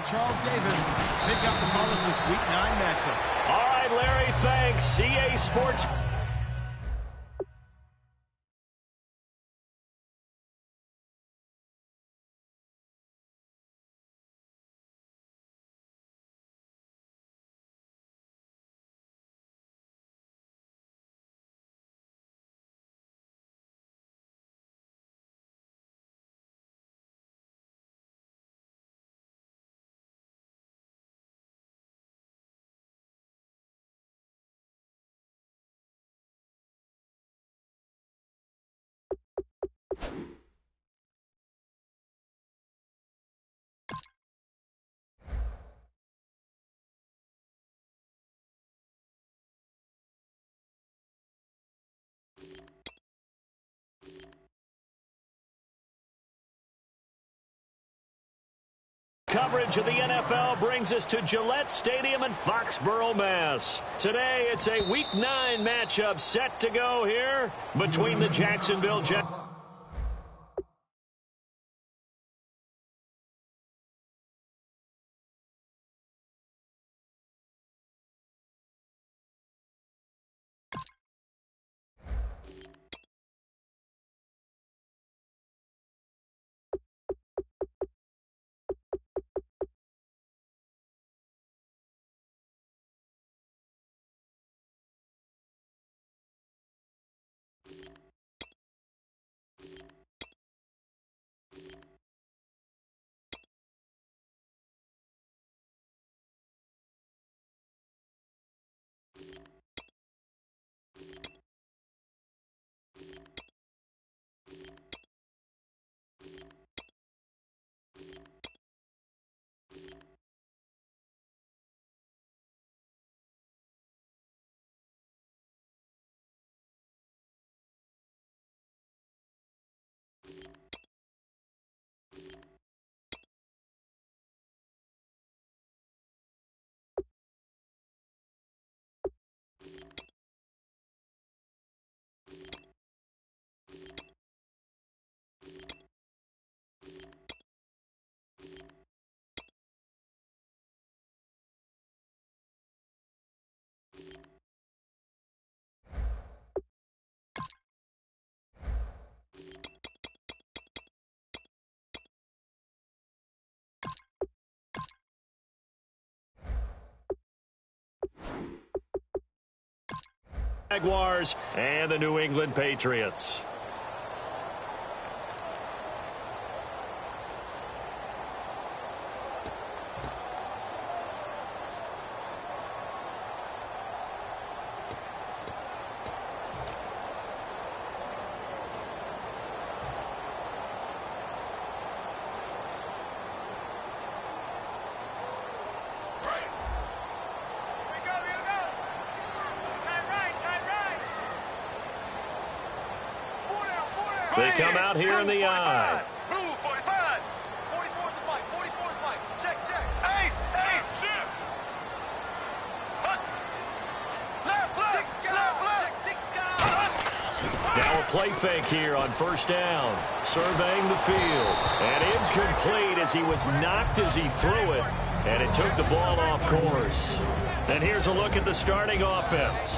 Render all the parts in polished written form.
Charles Davis. They've got the call of this Week 9 matchup. All right, Larry, thanks. CA Sports. Coverage of the NFL brings us to Gillette Stadium in Foxborough, Mass. Today, it's a Week 9 matchup set to go here between the Jacksonville Jaguars. And the New England Patriots. They come out here in the eye. Blue 45. 44 to Mike. 44 to Mike. Check. Ace. Left. Now a play fake here on first down. Surveying the field. And incomplete as he was knocked as he threw it. And it took the ball off course. And here's a look at the starting offense.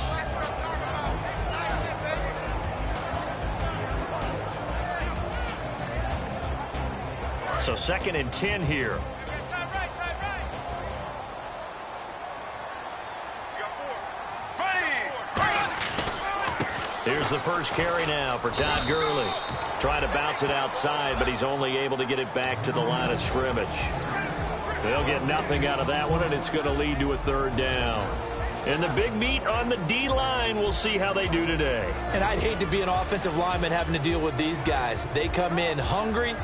So 2nd and 10 here. Here's the first carry now for Todd Gurley. Trying to bounce it outside, but he's only able to get it back to the line of scrimmage. They'll get nothing out of that one, and it's going to lead to a 3rd down. And the big meat on the D-line, we'll see how they do today. And I'd hate to be an offensive lineman having to deal with these guys. They come in hungry,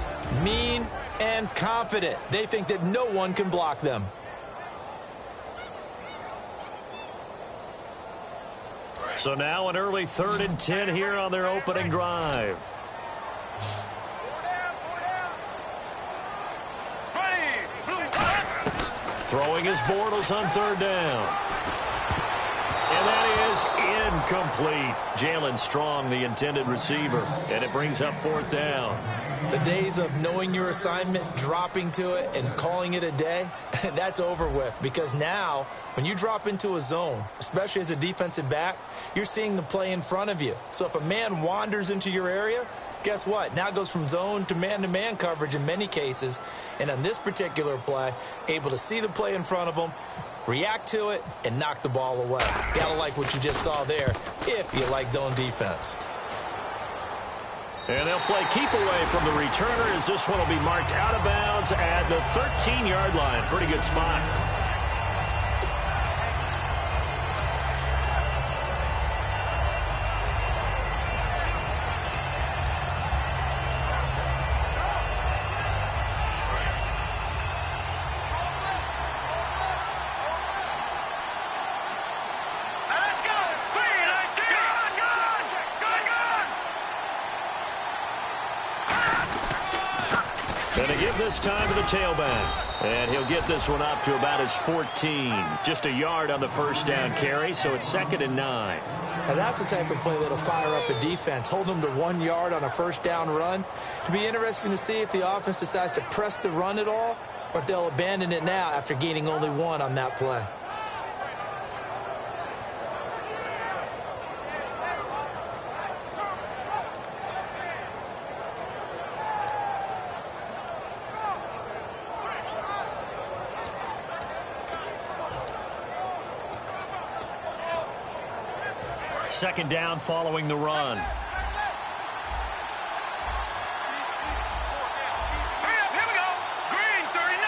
mean, and confident. They think that no one can block them. So now an early 3rd and 10 here on their opening drive. Throwing his Bortles on 3rd down. And that is incomplete. Jalen Strong, the intended receiver. And it brings up 4th down. The days of knowing your assignment, dropping to it, and calling it a day, that's over with. Because now, when you drop into a zone, especially as a defensive back, you're seeing the play in front of you. So if a man wanders into your area, guess what? Now it goes from zone to man coverage in many cases. And on this particular play, able to see the play in front of him, react to it, and knock the ball away. Gotta like what you just saw there if you like zone defense. And they'll play keep away from the returner as this one will be marked out of bounds at the 13-yard line. Pretty good spot. Going to give this time to the tailback. And he'll get this one up to about his 14. Just a yard on the first down carry, so it's 2nd and 9. Now that's the type of play that'll fire up a defense. Hold them to 1 yard on a first down run. It'll be interesting to see if the offense decides to press the run at all or if they'll abandon it now after gaining only 1 on that play. Second down following the run. Here we go. Green 39.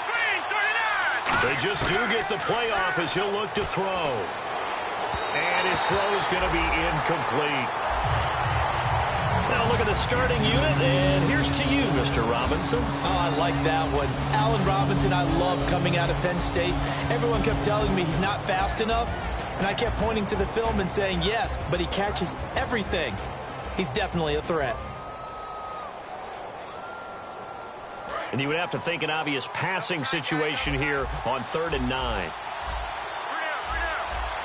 Green 39. They just do get the playoff as he'll look to throw. And his throw is going to be incomplete. Now look at the starting unit, and here's to you, Mr. Robinson. Oh, I like that one. Allen Robinson, I love coming out of Penn State. Everyone kept telling me he's not fast enough. And I kept pointing to the film and saying, yes, but he catches everything. He's definitely a threat. And you would have to think an obvious passing situation here on 3rd and 9.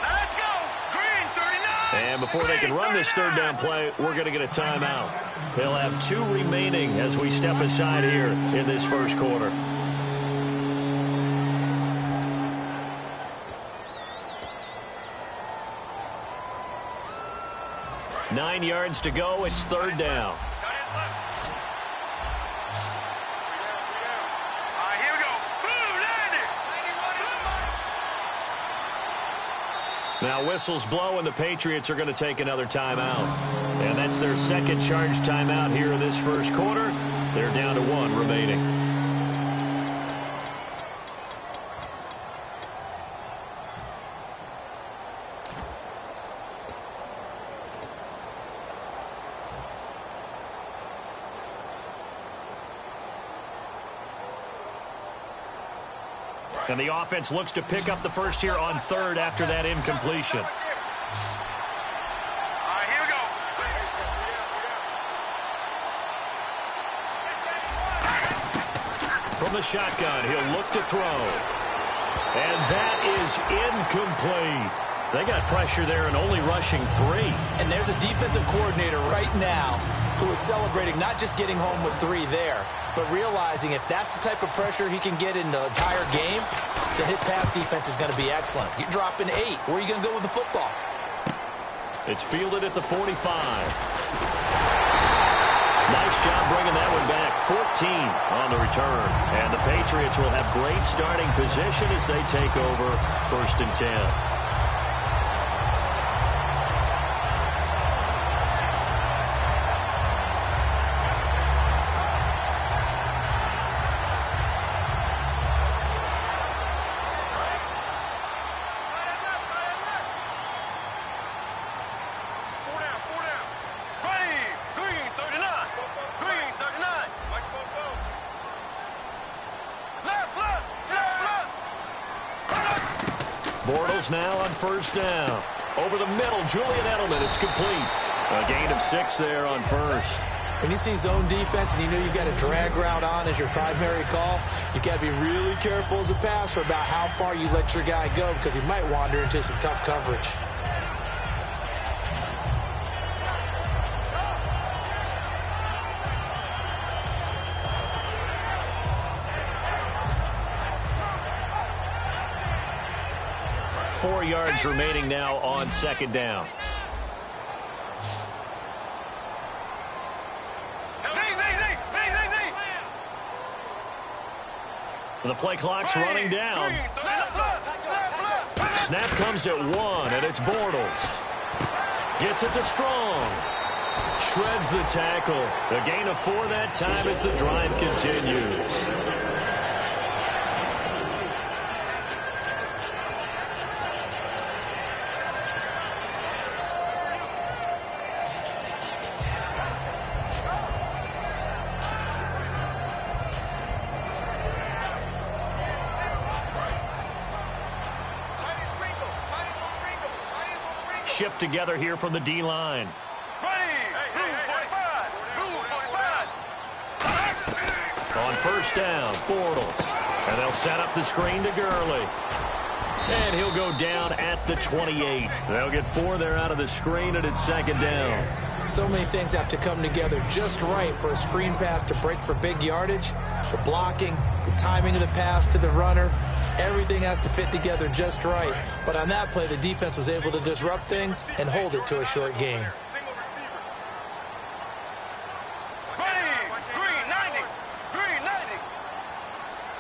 Let's go. Green 39. And before they can run this 3rd down play, we're going to get a timeout. They'll have 2 remaining as we step aside here in this first quarter. 9 yards to go. It's 3rd down. Here we go. Boom, landed. Now whistles blow, and the Patriots are going to take another timeout. And that's their second charge timeout here in this first quarter. They're down to 1 remaining. And the offense looks to pick up the first here on 3rd after that incompletion. Here we go. From the shotgun, he'll look to throw. And that is incomplete. They got pressure there and only rushing 3. And there's a defensive coordinator right now who is celebrating not just getting home with 3 there, but realizing if that's the type of pressure he can get in the entire game, the hit pass defense is going to be excellent. You're dropping 8. Where are you going to go with the football? It's fielded at the 45. Nice job bringing that one back. 14 on the return. And the Patriots will have great starting position as they take over 1st and 10. Now on 1st down. Over the middle, Julian Edelman. It's complete. A gain of 6 there on 1st. When you see zone defense and you know you've got a drag route on as your primary call, you've got to be really careful as a passer about how far you let your guy go because he might wander into some tough coverage. 4 yards remaining now on second down. The play clock's running down. Snap comes at 1, and it's Bortles. Gets it to Strong. Shreds the tackle. The gain of 4 that time as the drive continues. Shift together here from the D-line. On first down, Bortles. And they'll set up the screen to Gurley. And he'll go down at the 28. They'll get 4 there out of the screen, and it's second down. So many things have to come together just right for a screen pass to break for big yardage. The blocking, the timing of the pass to the runner, everything has to fit together just right. But on that play, the defense was able to disrupt things and hold it to a short gain.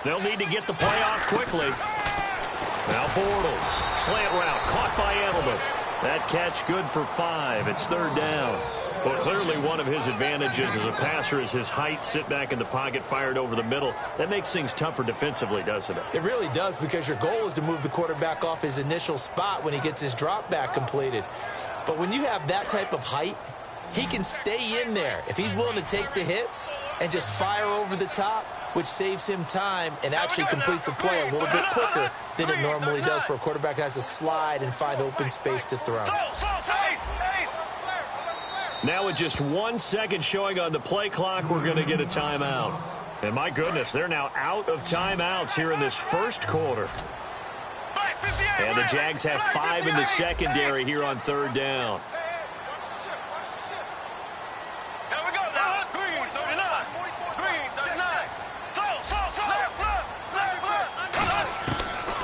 They'll need to get the play off quickly. Now Bortles, slant route, caught by Edelman. That catch good for 5. It's third down. Well, clearly one of his advantages as a passer is his height, sit back in the pocket, fired over the middle. That makes things tougher defensively, doesn't it? It really does, because your goal is to move the quarterback off his initial spot when he gets his drop back completed. But when you have that type of height, he can stay in there if he's willing to take the hits and just fire over the top, which saves him time and actually completes a play a little bit quicker than it normally does for a quarterback who has to slide and find open space to throw. Now with just 1 second showing on the play clock, we're going to get a timeout. And my goodness, they're now out of timeouts here in this first quarter. And the Jags have 5 in the secondary here on third down.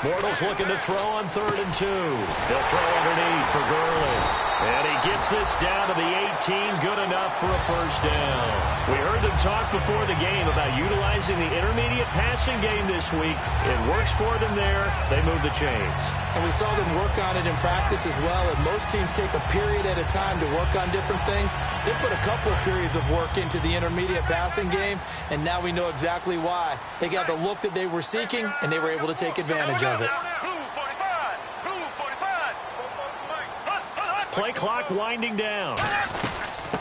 Bortles looking to throw on 3rd and 2. He'll throw underneath for Gurley. And he gets this down to the 18, good enough for a first down. We heard them talk before the game about utilizing the intermediate passing game this week. It works for them there. They move the chains. And we saw them work on it in practice as well. And most teams take a period at a time to work on different things. They put a couple of periods of work into the intermediate passing game, and now we know exactly why. They got the look that they were seeking, and they were able to take advantage of it. Play clock winding down.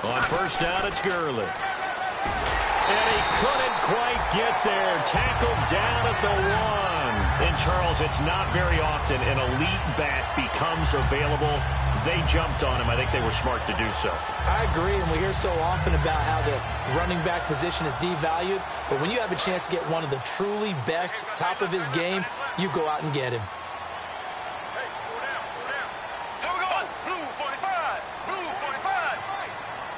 On first down, it's Gurley. And he couldn't quite get there. Tackled down at the 1. And, Charles, it's not very often an elite back becomes available. They jumped on him. I think they were smart to do so. I agree, and we hear so often about how the running back position is devalued. But when you have a chance to get one of the truly best, top of his game, you go out and get him.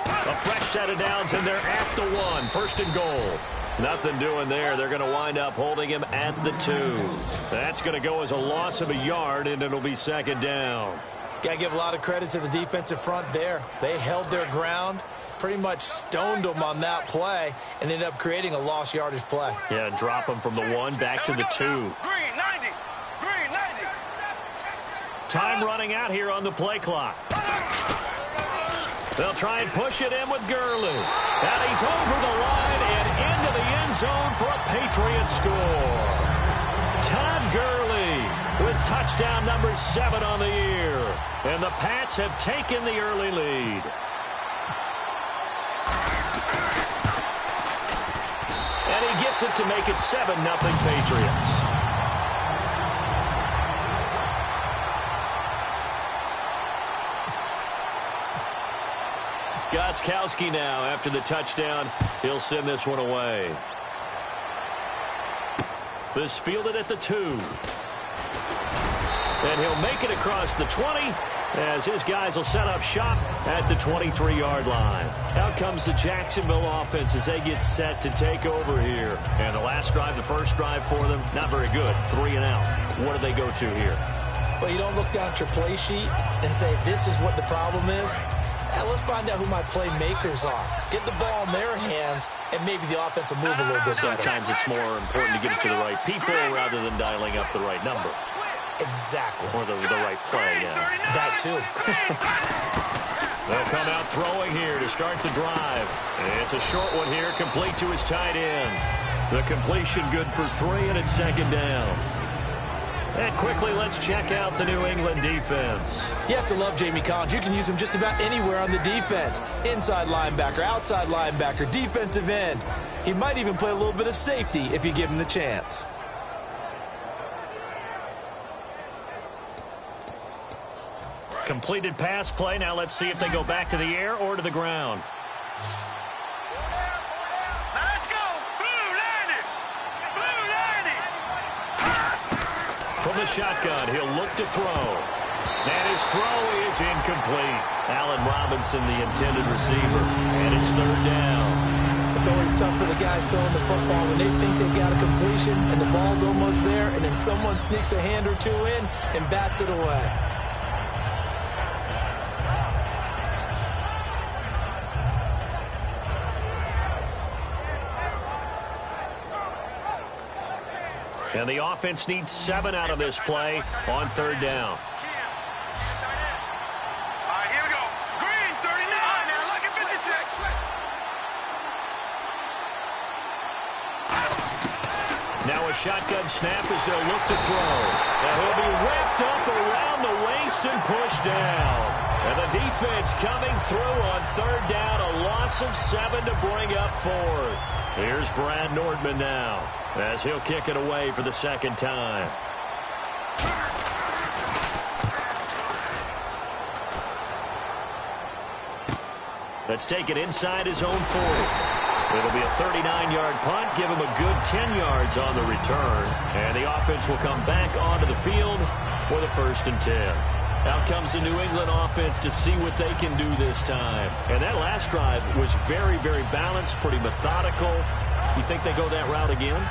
A fresh set of downs, and they're at the 1. 1st and goal. Nothing doing there. They're going to wind up holding him at the 2. That's going to go as a loss of a yard, and it'll be second down. Got to give a lot of credit to the defensive front there. They held their ground, pretty much stoned them on that play, and ended up creating a lost yardage play. Yeah, drop them from the 1 back to the 2. Time running out here on the play clock. They'll try and push it in with Gurley. And he's over the line and into the end zone for a Patriots score. Todd Gurley with touchdown number 7 on the year. And the Pats have taken the early lead. And he gets it to make it 7-0 Patriots. Gostkowski now, after the touchdown, he'll send this one away. This fielded at the 2. And he'll make it across the 20 as his guys will set up shop at the 23-yard line. Out comes the Jacksonville offense as they get set to take over here. And the last drive, the first drive for them, not very good. 3 and out. What do they go to here? Well, you don't look down at your play sheet and say, this is what the problem is. Yeah, let's find out who my playmakers are. Get the ball in their hands, and maybe the offense will move a little bit better. Sometimes it's more important to get it to the right people rather than dialing up the right number. Exactly. Or the right play, yeah. That, too. They'll come out throwing here to start the drive. It's a short one here, complete to his tight end. The completion good for 3, and it's second down. And quickly, let's check out the New England defense. You have to love Jamie Collins. You can use him just about anywhere on the defense. Inside linebacker, outside linebacker, defensive end. He might even play a little bit of safety if you give him the chance. Completed pass play. Now let's see if they go back to the air or to the ground. From the shotgun, he'll look to throw. And his throw is incomplete. Allen Robinson, the intended receiver. And it's third down. It's always tough for the guys throwing the football when they think they got a completion and the ball's almost there, and then someone sneaks a hand or two in and bats it away. And the offense needs 7 out of this play on third down. All right, here we go. Green, 39. Now look at 56. Now a shotgun snap as they'll look to throw. And he'll be wrapped up around the waist and pushed down. And the defense coming through on third down. A loss of 7 to bring up fourth. Here's Brad Nordman now as he'll kick it away for the second time. Let's take it inside his own 40. It'll be a 39-yard punt, give him a good 10 yards on the return. And the offense will come back onto the field for the 1st and 10. Out comes the New England offense to see what they can do this time. And that last drive was very, very balanced, pretty methodical. You think they go that route again?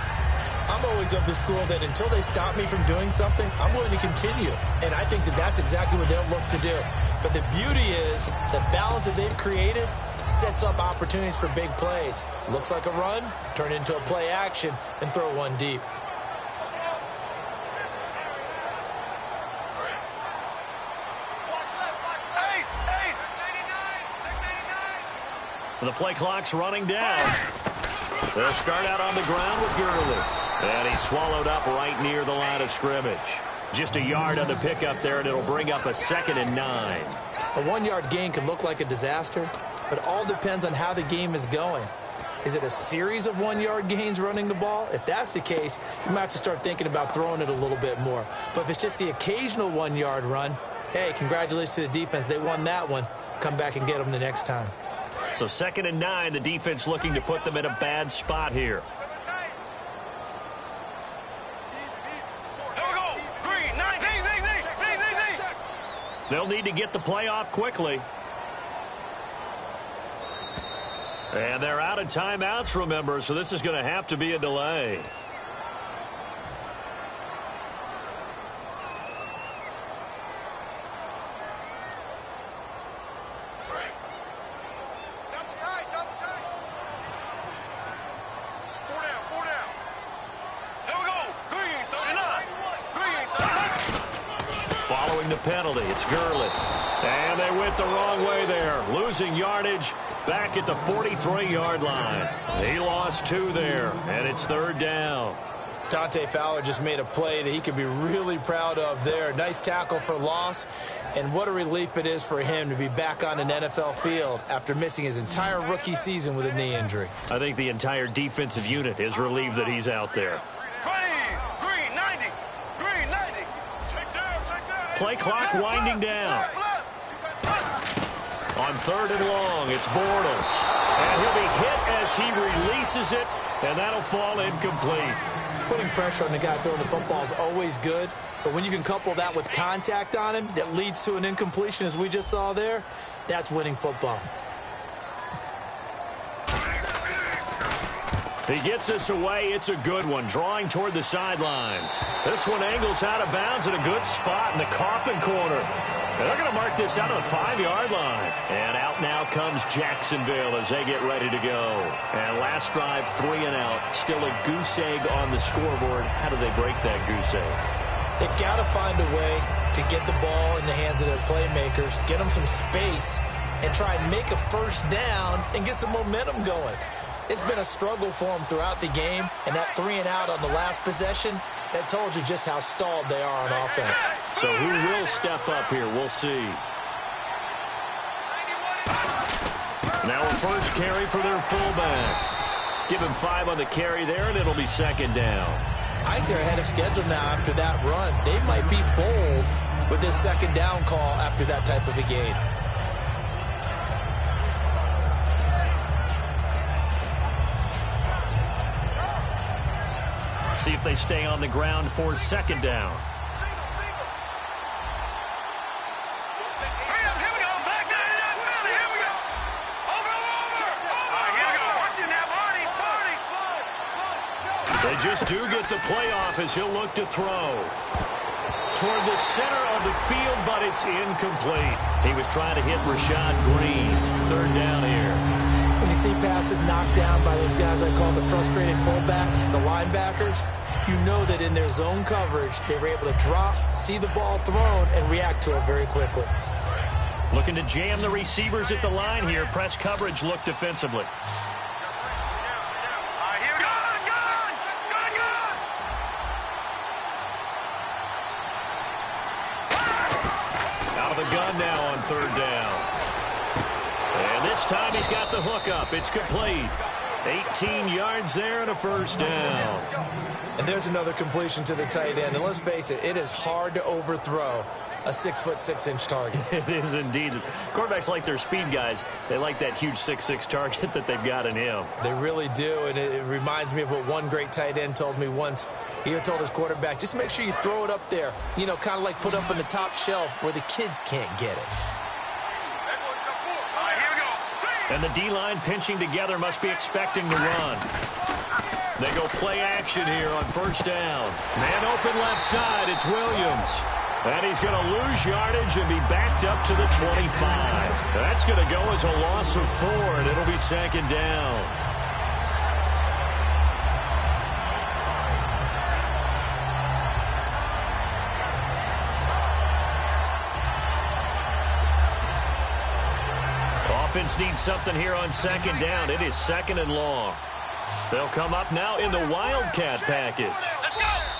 I'm always of the school that until they stop me from doing something, I'm willing to continue. And I think that that's exactly what they'll look to do. But the beauty is the balance that they've created sets up opportunities for big plays. Looks like a run, turn it into a play action, and throw one deep. The play clock's running down. They'll start out on the ground with Gurley. And he's swallowed up right near the line of scrimmage. Just a yard on the pickup there, and it'll bring up a 2nd and 9. A 1-yard gain can look like a disaster, but all depends on how the game is going. Is it a series of 1-yard gains running the ball? If that's the case, you might have to start thinking about throwing it a little bit more. But if it's just the occasional 1-yard run, hey, congratulations to the defense. They won that one. Come back and get them the next time. So 2nd and 9, the defense looking to put them in a bad spot here. They'll need to get the play off quickly. And they're out of timeouts, remember, so this is going to have to be a delay. Following the penalty, it's Gurley. And they went the wrong way there. Losing yardage back at the 43-yard line. He lost 2 there, and it's third down. Dante Fowler just made a play that he could be really proud of there. Nice tackle for loss, and what a relief it is for him to be back on an NFL field after missing his entire rookie season with a knee injury. I think the entire defensive unit is relieved that he's out there. Play clock winding down. On 3rd and long, it's Bortles. And he'll be hit as he releases it, and that'll fall incomplete. Putting pressure on the guy throwing the football is always good, but when you can couple that with contact on him that leads to an incompletion, as we just saw there, that's winning football. He gets this away. It's a good one, drawing toward the sidelines. This one angles out of bounds at a good spot in the coffin corner. And they're going to mark this out of the 5-yard line. And out now comes Jacksonville as they get ready to go. And last drive, 3 and out. Still a goose egg on the scoreboard. How do they break that goose egg? They've got to find a way to get the ball in the hands of their playmakers, get them some space, and try and make a first down and get some momentum going. It's been a struggle for them throughout the game, and that 3 and out on the last possession, that told you just how stalled they are on offense. So who will step up here? We'll see. Now a first carry for their fullback. Give him 5 on the carry there, and it'll be second down. I think they're ahead of schedule now after that run. They might be bold with this second down call after that type of a game. See if they stay on the ground for second down. They just do get the playoff as he'll look to throw. Toward the center of the field, but it's incomplete. He was trying to hit Rashad Green. Third down here. When you see passes knocked down by those guys I call the frustrated fullbacks, the linebackers, you know that in their zone coverage, they were able to drop, see the ball thrown, and react to it very quickly. Looking to jam the receivers at the line here. Press coverage look defensively. Out of the gun now on third down. And this time he's got the hook up. It's complete. 18 yards there and a first down. And there's another completion to the tight end. And let's face it, it is hard to overthrow a 6'6" target. It is indeed. Quarterbacks like their speed guys. They like that huge 6'6" target that they've got in him. They really do, and it reminds me of what one great tight end told me once. He told his quarterback, just make sure you throw it up there, you know, kind of like put up on the top shelf where the kids can't get it. And the D-line pinching together must be expecting to run. They go play action here on first down. Man open left side, it's Williams. And he's going to lose yardage and be backed up to the 25. That's going to go as a loss of 4, and it'll be second down. Offense needs something here on second down. It is second and long. They'll come up now in the Wildcat package.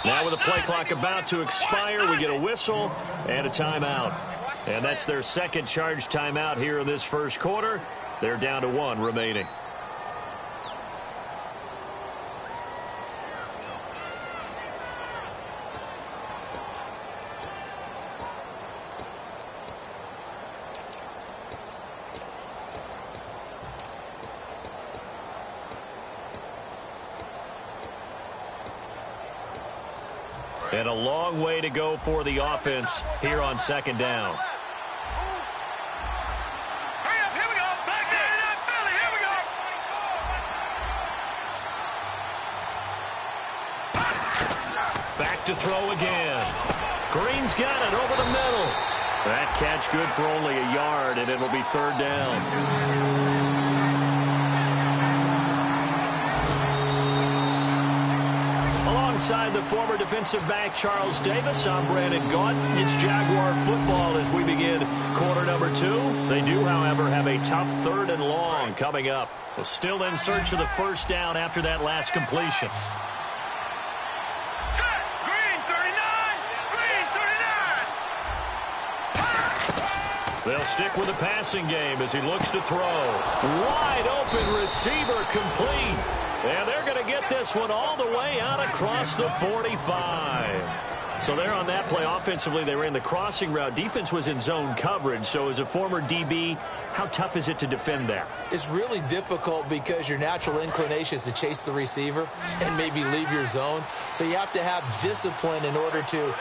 Now with the play clock about to expire, we get a whistle and a timeout. And that's their second charge timeout here in this first quarter. They're down to 1 remaining. And a long way to go for the offense here on second down. Here we go. Back there in that Philly. Here we go. Back to throw again. Green's got it over the middle. That catch good for only a yard, and it'll be third down. Alongside the former defensive back Charles Davis, I'm Brandon Gaudin. It's Jaguar football as we begin quarter number 2. They do, however, have a tough third and long coming up. So still in search of the first down after that last completion. Set. Green 39. Green 39. They'll stick with the passing game as he looks to throw. Wide open receiver complete. And they're going to get this one all the way out across the 45. So there on that play, offensively, they ran the crossing route. Defense was in zone coverage. So as a former DB, how tough is it to defend that? It's really difficult because your natural inclination is to chase the receiver and maybe leave your zone. So you have to have discipline in order to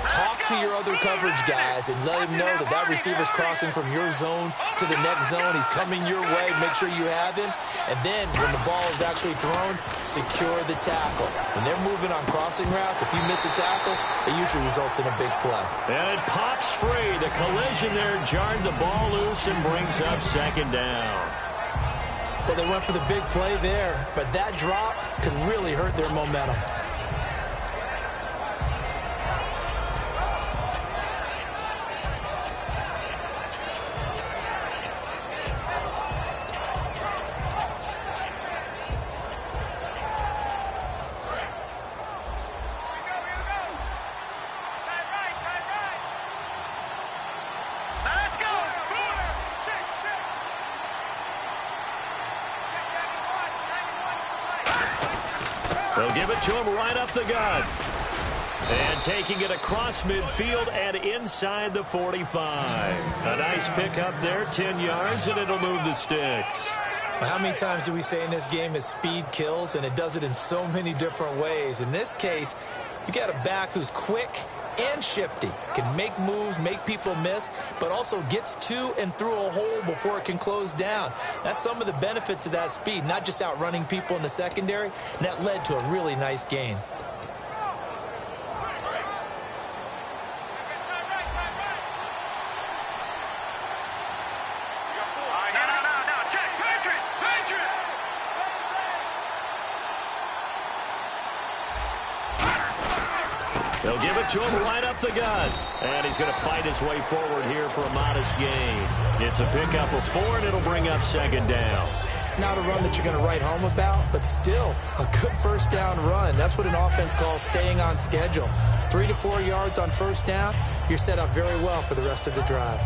Talk to your other coverage guys and let him know that that receiver's crossing from your zone to the next zone. He's coming your way. Make sure you have him. And then when the ball is actually thrown, secure the tackle. When they're moving on crossing routes, if you miss a tackle, it usually results in a big play. And it pops free. The collision there jarred the ball loose and brings up second down. Well, they went for the big play there, but that drop could really hurt their momentum. They'll give it to him right up the gut. And taking it across midfield and inside the 45. A nice pickup there, 10 yards, and it'll move the sticks. How many times do we say in this game is speed kills, and it does it in so many different ways. In this case, you got a back who's quick and shifty, can make moves, make people miss, but also gets to and through a hole before it can close down. That's some of the benefits of that speed, not just outrunning people in the secondary, and that led to a really nice gain. They'll give it to him right up the gut. And he's going to fight his way forward here for a modest gain. It's a pickup of 4, and it'll bring up second down. Not a run that you're going to write home about, but still a good first down run. That's what an offense calls staying on schedule. 3 to 4 yards on first down, you're set up very well for the rest of the drive.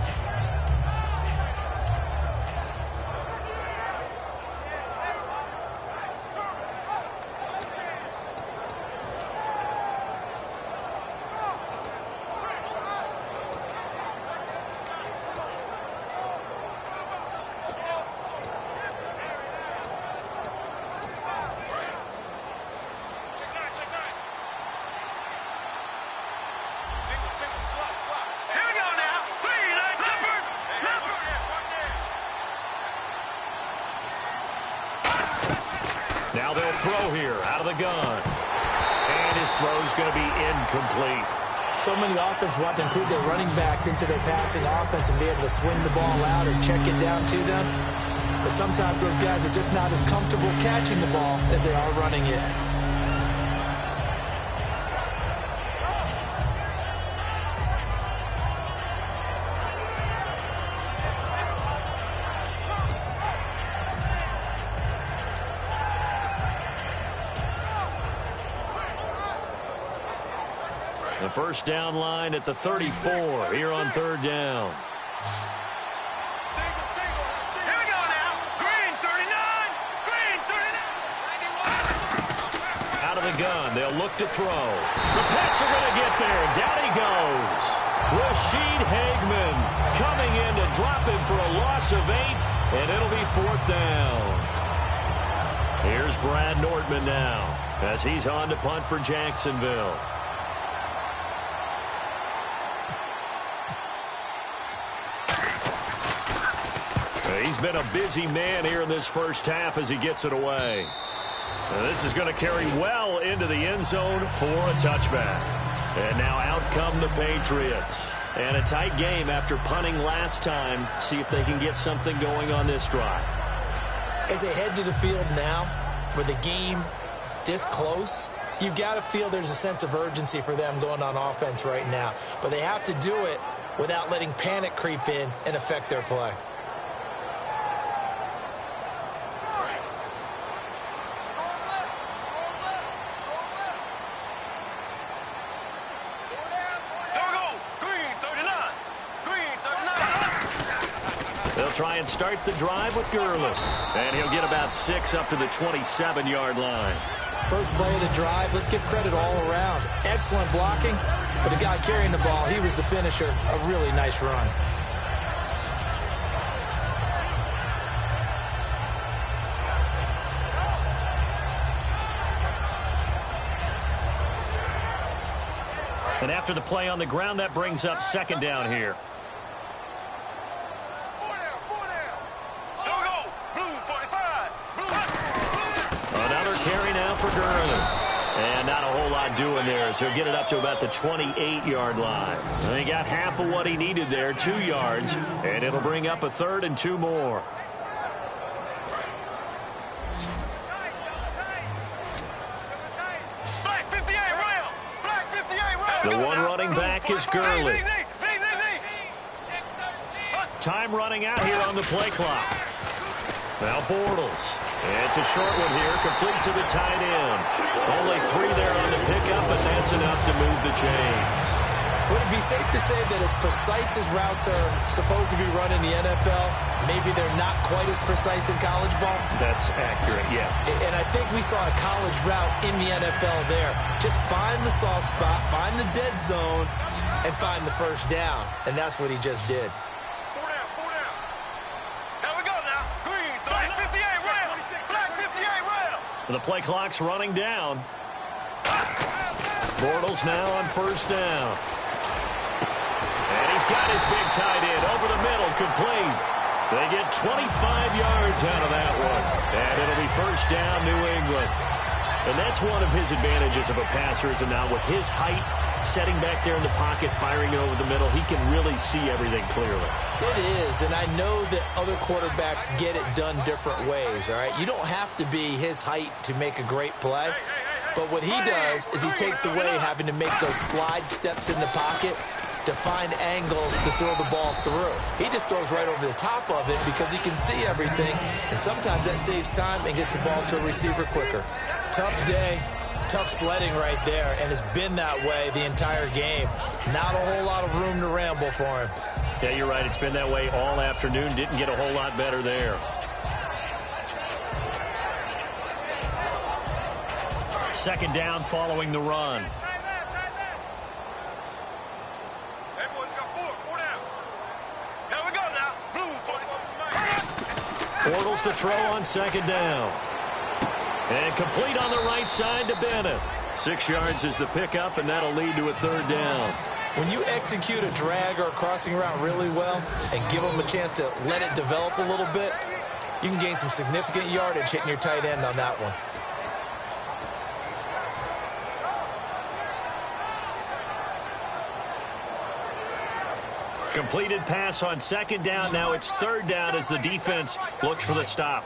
Now they'll throw here out of the gun. And his throw's going to be incomplete. So many offenses want to include their running backs into their passing offense and be able to swing the ball out or check it down to them. But sometimes those guys are just not as comfortable catching the ball as they are running it. The first down line at the 34 here on third down. Here we go now. Green 39. Green 39. Out of the gun. They'll look to throw. The Pats are going to get there. Down he goes. Rashid Hageman coming in to drop him for a loss of 8, and it'll be 4th down. Here's Brad Nordman now as he's on to punt for Jacksonville. He's been a busy man here in this first half as he gets it away. This is going to carry well into the end zone for a touchback. And now out come the Patriots. And a tight game after punting last time. See if they can get something going on this drive. As they head to the field now, with the game this close, you've got to feel there's a sense of urgency for them going on offense right now. But they have to do it without letting panic creep in and affect their play. Try and start the drive with Gurley. And he'll get about 6 up to the 27-yard line. First play of the drive, let's give credit all around. Excellent blocking, but the guy carrying the ball, he was the finisher. A really nice run. And after the play on the ground, that brings up second down here. Another carry now for Gurley. And not a whole lot doing there, so he'll get it up to about the 28-yard line. And he got half of what he needed there, 2 yards, and it'll bring up a third and 2 more. The one running back is Gurley. Time running out here on the play clock. Now Bortles. It's a short one here, complete to the tight end. Only 3 there on the pickup, and that's enough to move the chains. Would it be safe to say that as precise as routes are supposed to be run in the NFL, maybe they're not quite as precise in college ball? That's accurate, yeah. And I think we saw a college route in the NFL there. Just find the soft spot, find the dead zone, and find the first down. And that's what he just did. The play clock's running down. Bortles now on first down. And he's got his big tight end over the middle, complete. They get 25 yards out of that one. And it'll be first down, New England. And that's one of his advantages of a passer, is now with his height, setting back there in the pocket, firing it over the middle, he can really see everything clearly. It is, and I know that other quarterbacks get it done different ways, all right? You don't have to be his height to make a great play, but what he does is he takes away having to make those slide steps in the pocket to find angles to throw the ball through. He just throws right over the top of it because he can see everything, and sometimes that saves time and gets the ball to a receiver quicker. Tough day. Tough sledding right there, and it's been that way the entire game. Not a whole lot of room to ramble for him. Yeah, you're right. It's been that way all afternoon. Didn't get a whole lot better there. Second down following the run. Bortles to throw on second down. And complete on the right side to Bennett. 6 yards is the pickup, and that'll lead to a third down. When you execute a drag or a crossing route really well and give them a chance to let it develop a little bit, you can gain some significant yardage hitting your tight end on that one. Completed pass on second down. Now it's third down as the defense looks for the stop.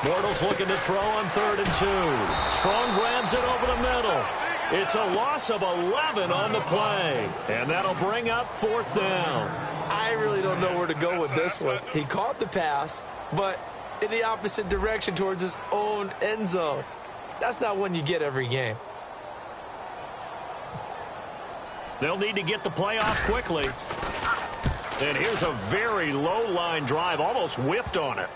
Bortles looking to throw on 3rd and 2. Strong grabs it over the middle. It's a loss of 11 on the play. And that'll bring up 4th down. I really don't know where to go with this one. He caught the pass, but in the opposite direction towards his own end zone. That's not one you get every game. They'll need to get the play off quickly. And here's a very low line drive, almost whiffed on it.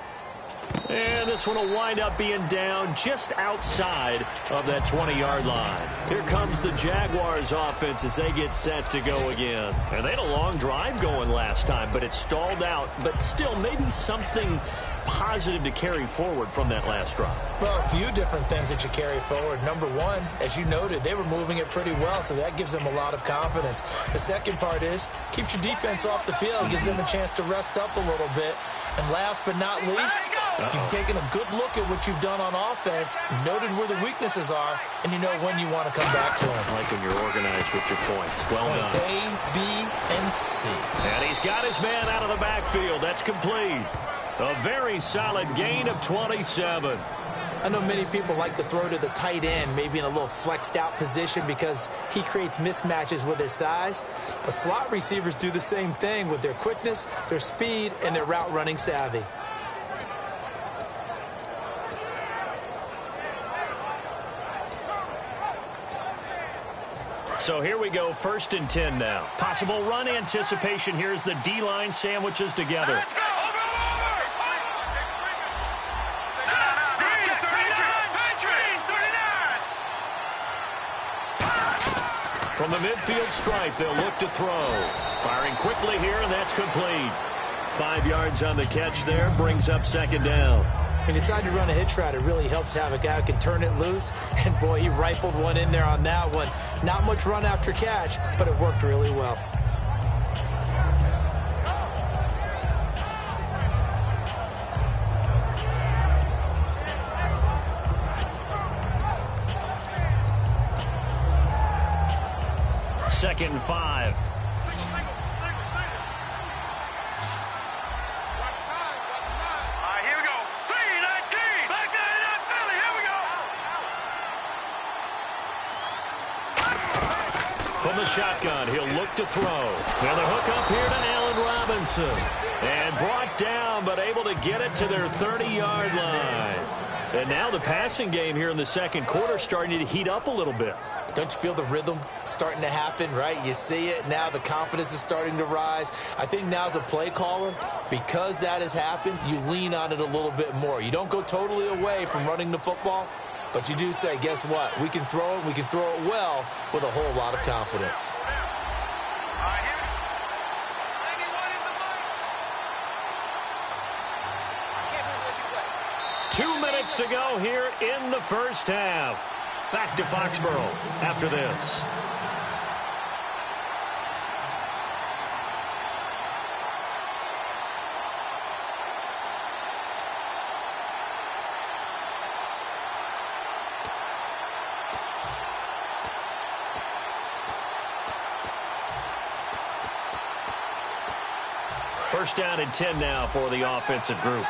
And this one will wind up being down just outside of that 20-yard line. Here comes the Jaguars offense as they get set to go again. And they had a long drive going last time, but it stalled out. But still, maybe something positive to carry forward from that last drive. Well, a few different things that you carry forward. Number one, as you noted, they were moving it pretty well, so that gives them a lot of confidence. The second part is, keeps your defense off the field, gives them a chance to rest up a little bit. And last but not least, you've taken a good look at what you've done on offense, noted where the weaknesses are, and you know when you want to come back to them. I like when you're organized with your points. Well done. A, B, and C. And he's got his man out of the backfield. That's complete. A very solid gain of 27. I know many people like to throw to the tight end, maybe in a little flexed out position because he creates mismatches with his size. But slot receivers do the same thing with their quickness, their speed, and their route running savvy. So here we go, 1st and 10 now. Possible run anticipation. Here's the D-line sandwiches together. From the midfield stripe, they'll look to throw. Firing quickly here, and that's complete. 5 yards on the catch there, brings up 2nd down. When you decide to run a hitch route, it really helps to have a guy who can turn it loose. And, boy, he rifled one in there on that one. Not much run after catch, but it worked really well. Second and 5. Here we go. 3-19. Back there in Philly. Here we go. From the shotgun, he'll look to throw. Now the hook up here to Allen Robinson. And brought down, but able to get it to their 30-yard line. And now the passing game here in the second quarter starting to heat up a little bit. Don't you feel the rhythm starting to happen, right? You see it now. The confidence is starting to rise. I think now as a play caller, because that has happened, you lean on it a little bit more. You don't go totally away from running the football, but you do say, guess what? We can throw it. We can throw it well with a whole lot of confidence. 2 minutes to go here in the first half. Back to Foxborough after this. First down and 10 now for the offensive group.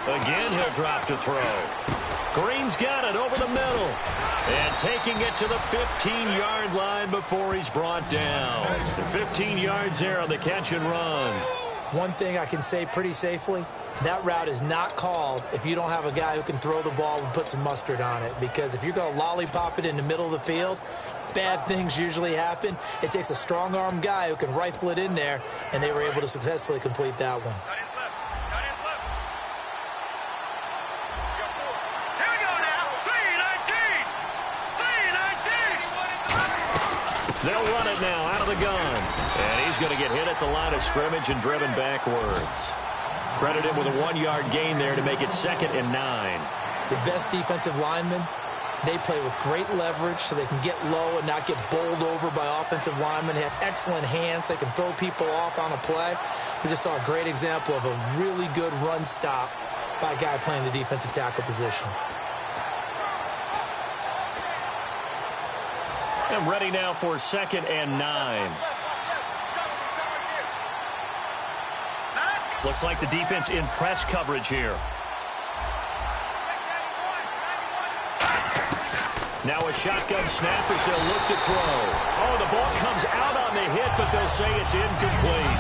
Again, he'll drop to throw. Green's got it over the middle. And taking it to the 15-yard line before he's brought down. 15 yards there on the catch and run. One thing I can say pretty safely, that route is not called if you don't have a guy who can throw the ball and put some mustard on it. Because if you're going to lollipop it in the middle of the field, bad things usually happen. It takes a strong-arm guy who can rifle it in there, and they were able to successfully complete that one. They'll run it now out of the gun. And he's going to get hit at the line of scrimmage and driven backwards. Credit him with a 1-yard gain there to make it 2nd and 9. The best defensive linemen, they play with great leverage so they can get low and not get bowled over by offensive linemen. They have excellent hands. They can throw people off on a play. We just saw a great example of a really good run stop by a guy playing the defensive tackle position. And ready now for 2nd and 9. Looks like the defense in press coverage here. Now a shotgun snap as they'll look to throw. Oh, the ball comes out on the hit, but they'll say it's incomplete.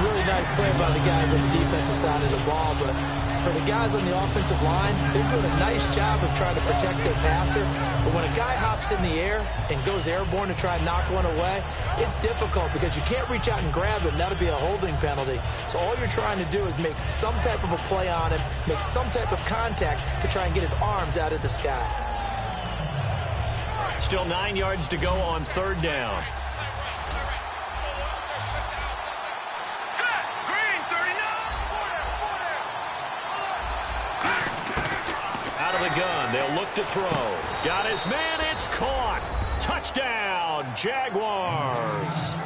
Really nice play by the guys on the defensive side of the ball, but for the guys on the offensive line, they're doing a nice job of trying to protect their passer. But when a guy hops in the air and goes airborne to try and knock one away, it's difficult because you can't reach out and grab it, and that'll be a holding penalty. So all you're trying to do is make some type of a play on him, make some type of contact to try and get his arms out of the sky. Still 9 yards to go on 3rd down. Out of the gun, they'll look to throw. Got his man, it's caught. Touchdown, Jaguars.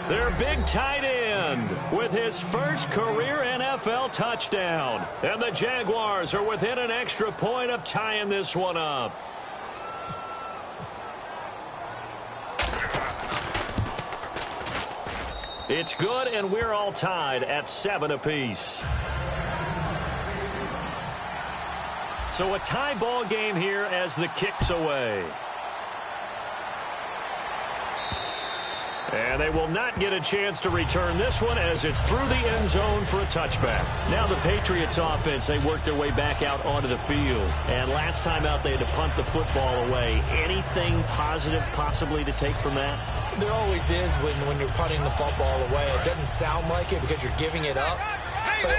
Their big tight end with his first career NFL touchdown. And the Jaguars are within an extra point of tying this one up. It's good, and we're all tied at 7 apiece. So a tie ball game here as the kick's away. And they will not get a chance to return this one as it's through the end zone for a touchback. Now the Patriots offense, they worked their way back out onto the field. And last time out, they had to punt the football away. Anything positive possibly to take from that? There always is when you're punting the football away. It doesn't sound like it because you're giving it up. But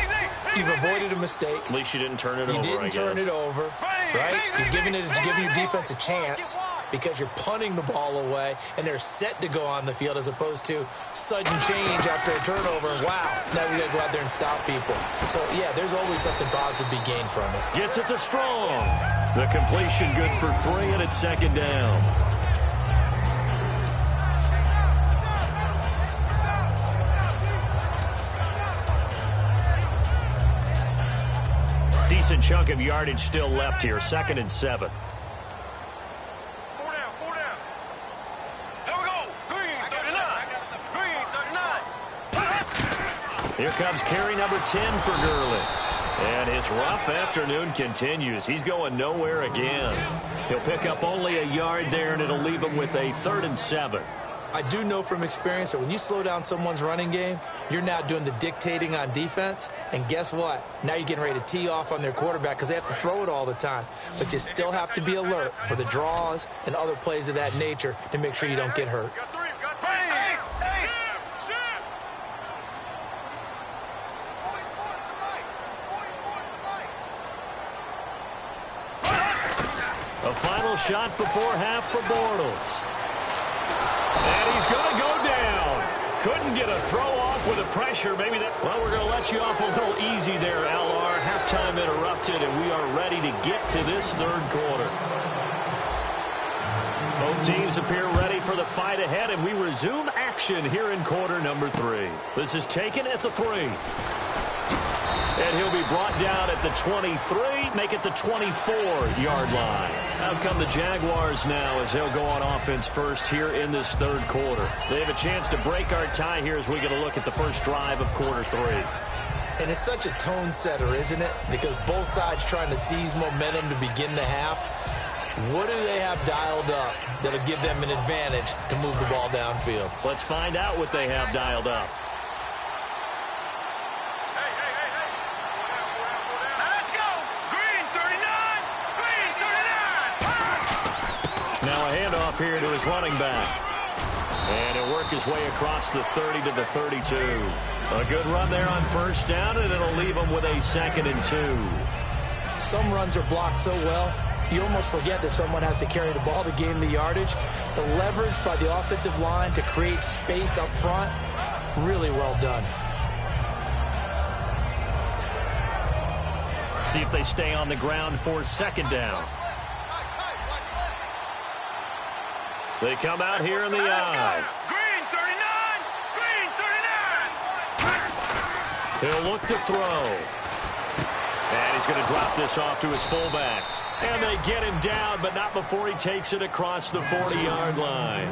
you've avoided a mistake. At least you didn't turn it over, You didn't turn it over, right? You're giving your defense a chance. because you're punting the ball away and they're set to go on the field as opposed to sudden change after a turnover. Wow, now we got to go out there and stop people. So, yeah, there's always something positive to be gained from it. Gets it to Strong. The completion good for 3, and it's second down. Decent chunk of yardage still left here. 2nd and 7. 4 down, 4 down. Here we go. Green 39. Green 39. Here comes carry number 10 for Gurley. And his rough afternoon continues. He's going nowhere again. He'll pick up only a yard there, and it'll leave him with a 3rd and 7. I do know from experience that when you slow down someone's running game, you're now doing the dictating on defense. And guess what? Now you're getting ready to tee off on their quarterback because they have to throw it all the time. But you still have to be alert for the draws and other plays of that nature to make sure you don't get hurt. Got 3, got 3. Ace, ace. Shoot. 44 to the right. 44 to the right. A final shot before half for Bortles. And he's going to go down. Couldn't get a throw off with the pressure. Maybe that. Well, we're going to let you off a little easy there, LR. Halftime interrupted, and we are ready to get to this 3rd quarter. Both teams appear ready for the fight ahead, and we resume action here in quarter number 3. This is taken at the 3. And he'll be brought down at the 23, make it the 24-yard line. Out come the Jaguars now as they'll go on offense first here in this 3rd quarter. They have a chance to break our tie here as we get a look at the first drive of quarter 3. And it's such a tone setter, isn't it? Because both sides trying to seize momentum to begin the half. What do they have dialed up that'll give them an advantage to move the ball downfield? Let's find out what they have dialed up. Now a handoff here to his running back. And he'll work his way across the 30 to the 32. A good run there on 1st down, and it'll leave him with a 2nd and 2. Some runs are blocked so well, you almost forget that someone has to carry the ball to gain the yardage. The leverage by the offensive line to create space up front, really well done. See if they stay on the ground for 2nd down. They come out here in the eye. Green 39. Green 39. He'll look to throw. And he's going to drop this off to his fullback. And they get him down, but not before he takes it across the 40-yard line.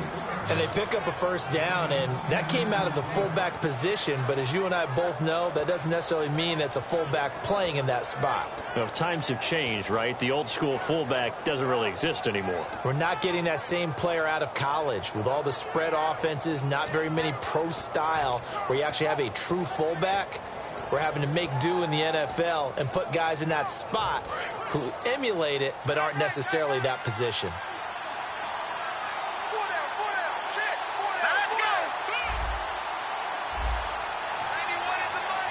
And they pick up a 1st down, and that came out of the fullback position. But as you and I both know, that doesn't necessarily mean it's a fullback playing in that spot. Well, times have changed, right? The old-school fullback doesn't really exist anymore. We're not getting that same player out of college. With all the spread offenses, not very many pro style, where you actually have a true fullback. We're having to make do in the NFL and put guys in that spot who emulate it but aren't necessarily that position. 4 down, check. 4 down, let's go. 91 in the mic.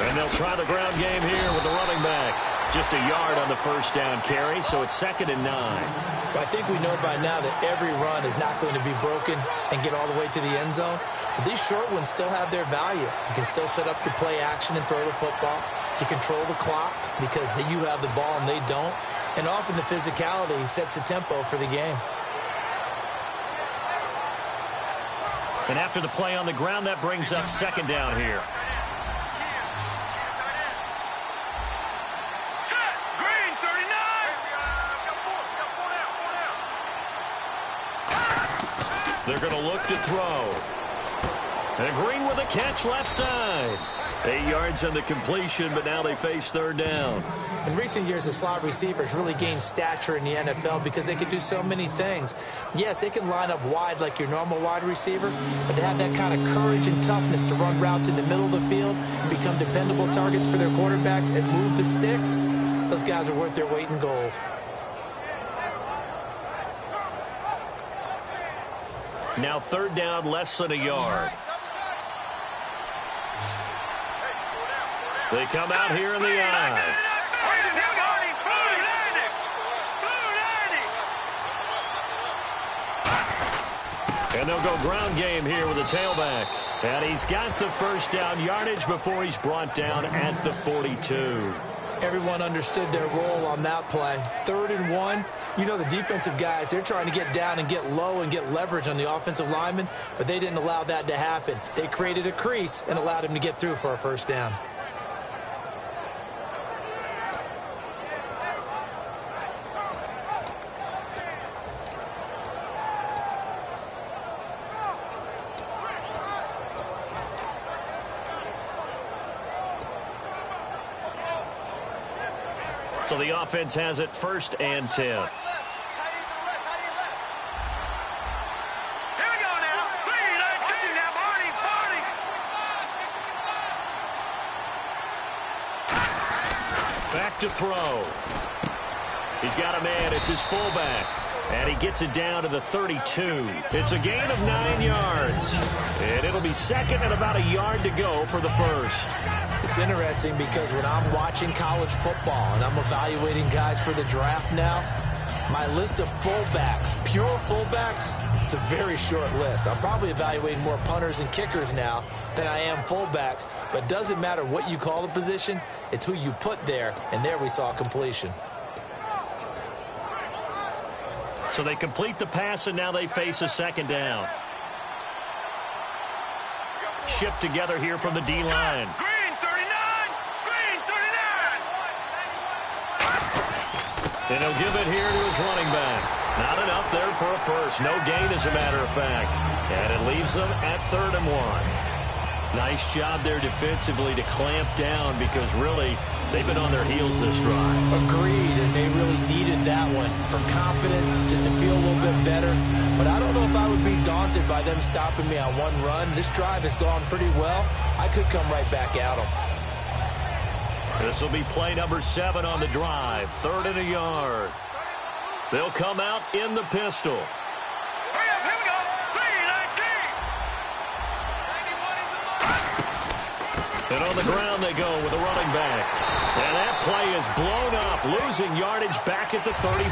And they'll try the ground game here with the running back. Just a yard on the 1st down carry, so it's 2nd and 9. I think we know by now that every run is not going to be broken and get all the way to the end zone. But these short ones still have their value. You can still set up the play action and throw the football. You control the clock because you have the ball and they don't. And often the physicality sets the tempo for the game. And after the play on the ground, that brings up 2nd down here. Green 39. They're going to look to throw. And Green with a catch left side. 8 yards on the completion, but now they face 3rd down. In recent years, the slot receivers really gained stature in the NFL because they can do so many things. Yes, they can line up wide like your normal wide receiver, but to have that kind of courage and toughness to run routes in the middle of the field and become dependable targets for their quarterbacks and move the sticks, those guys are worth their weight in gold. Now 3rd down, less than a yard. They come out here in the eye. And they'll go ground game here with a tailback. And he's got the first down yardage before he's brought down at the 42. Everyone understood their role on that play. 3rd and 1. You know the defensive guys, they're trying to get down and get low and get leverage on the offensive lineman, but they didn't allow that to happen. They created a crease and allowed him to get through for a first down. So the offense has it 1st and 10. Here we go now. 3-19 now, Barney. Back to throw. He's got a man. It's his fullback. And he gets it down to the 32. It's a gain of 9 yards. And it'll be 2nd and about a yard to go for the first. It's interesting because when I'm watching college football and I'm evaluating guys for the draft now, my list of fullbacks, pure fullbacks, it's a very short list. I'm probably evaluating more punters and kickers now than I am fullbacks, but it doesn't matter what you call the position, it's who you put there, and there we saw completion. So they complete the pass, and now they face a 2nd down. Shift together here from the D-line. Green 39. Green 39. And he'll give it here to his running back. Not enough there for a first. No gain, as a matter of fact. And it leaves them at 3rd and 1. Nice job there defensively to clamp down because really they've been on their heels this drive. Agreed, and they really needed that one for confidence, just to feel a little bit better. But I don't know if I would be daunted by them stopping me on one run. This drive has gone pretty well. I could come right back at them. This will be play number 7 on the drive. 3rd and a yard. They'll come out in the pistol. Hurry up, here we go. 3-19. And on the ground they go with a running back. And that play is blown up, losing yardage back at the 35.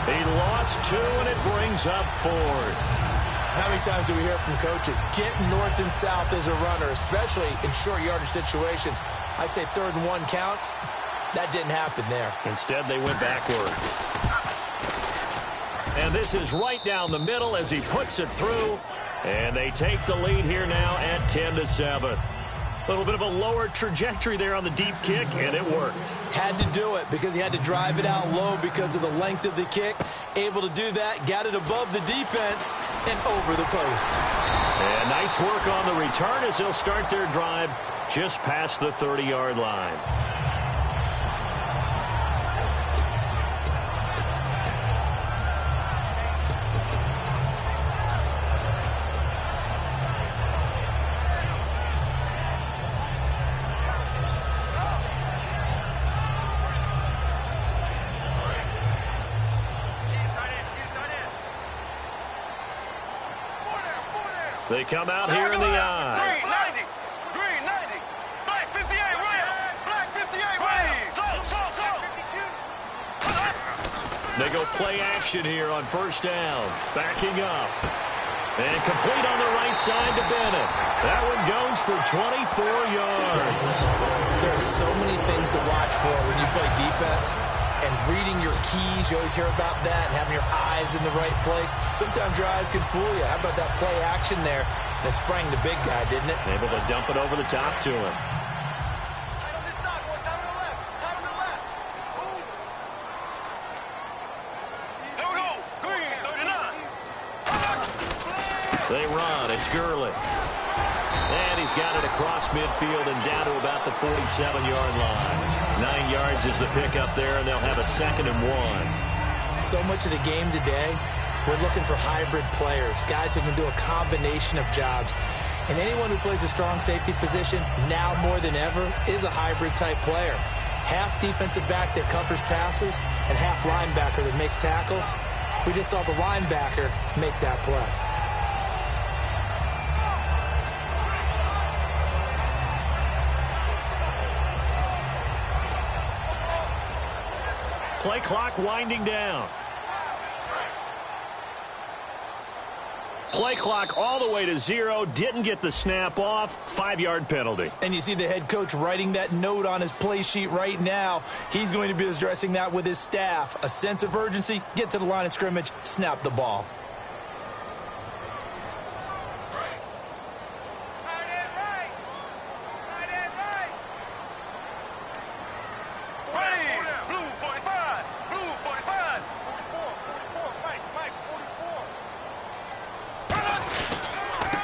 He lost 2, and it brings up 4th. How many times do we hear from coaches, get north and south as a runner, especially in short yardage situations? I'd say 3rd and 1 counts. That didn't happen there. Instead, they went backwards. And this is right down the middle as he puts it through. And they take the lead here now at 10-7. A little bit of a lower trajectory there on the deep kick, and it worked. Had to do it because he had to drive it out low because of the length of the kick. Able to do that, got it above the defense, and over the post. And nice work on the return as they'll start their drive just past the 30-yard line. They come out here in the eye. Green 90. Green 90. Black 58, William. Black 58, William. They go play action here on 1st down. Backing up. And complete on the right side to Bennett. That one goes for 24 yards. There are so many things to watch for when you play defense. And reading your keys, you always hear about that, and having your eyes in the right place. Sometimes your eyes can fool you. How about that play action there? That sprang the big guy, didn't it? Able to dump it over the top to him. Here we go. Green 39. They run. It's Gurley. And he's got it across midfield and down to about the 47-yard line. 9 yards is the pickup there, and they'll have a 2nd and 1. So much of the game today, we're looking for hybrid players, guys who can do a combination of jobs. And anyone who plays a strong safety position, now more than ever, is a hybrid-type player. Half defensive back that covers passes and half linebacker that makes tackles. We just saw the linebacker make that play. Play clock winding down. Play clock all the way to 0. Didn't get the snap off. 5-yard penalty. And you see the head coach writing that note on his play sheet right now. He's going to be addressing that with his staff. A sense of urgency, get to the line of scrimmage, snap the ball.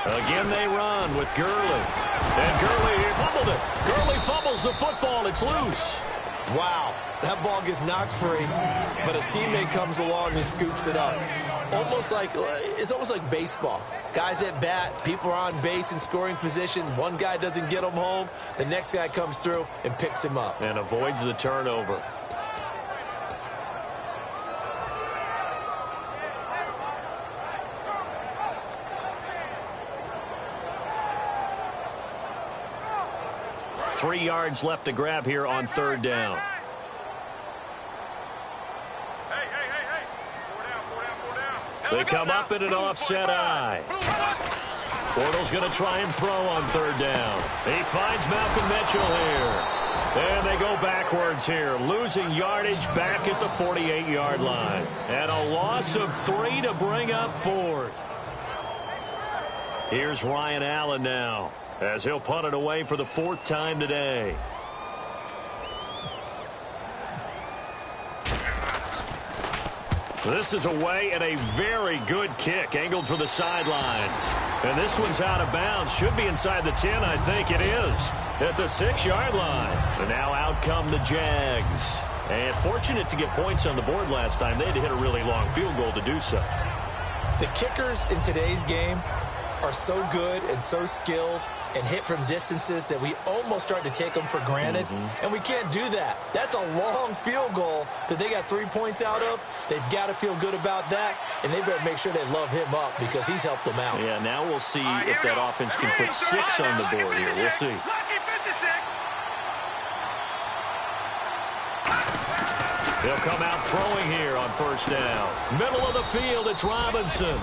Again they run with Gurley. And Gurley fumbled it. Gurley fumbles the football. It's loose. Wow, that ball gets knocked free, but a teammate comes along and scoops it up. It's almost like baseball. Guys at bat, people are on base in scoring position. One guy doesn't get him home. The next guy comes through and picks him up. And avoids the turnover. Three yards left to grab here on third down. They come up in an offset eye. Bortles going to try and throw on third down. He finds Malcolm Mitchell here. And they go backwards here, losing yardage back at the 48-yard line. And a loss of 3 to bring up fourth. Here's Ryan Allen now, as he'll punt it away for the 4th time today. This is away and a very good kick, angled for the sidelines. And this one's out of bounds. Should be inside the 10, I think it is. At the 6-yard line. And now out come the Jags. And fortunate to get points on the board last time. They had to hit a really long field goal to do so. The kickers in today's game are so good and so skilled and hit from distances that we almost start to take them for granted. And we can't do that. That's a long field goal that they got 3 points out of. They've got to feel good about that, and they better make sure they love him up because he's helped them out. Yeah, now we'll see if that offense can put 6 on the board here. We'll see. He'll come out throwing here on first down. Middle of the field, it's Robinson.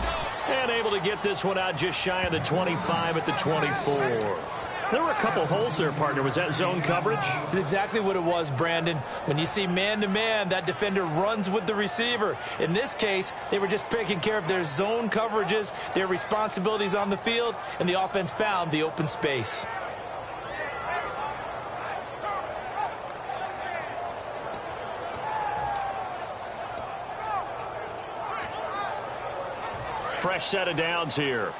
And able to get this one out just shy of the 25 at the 24. There were a couple holes there, partner. Was that zone coverage? That's exactly what it was, Brandon. When you see man-to-man, that defender runs with the receiver. In this case, they were just taking care of their zone coverages, their responsibilities on the field, and the offense found the open space. Fresh set of downs here.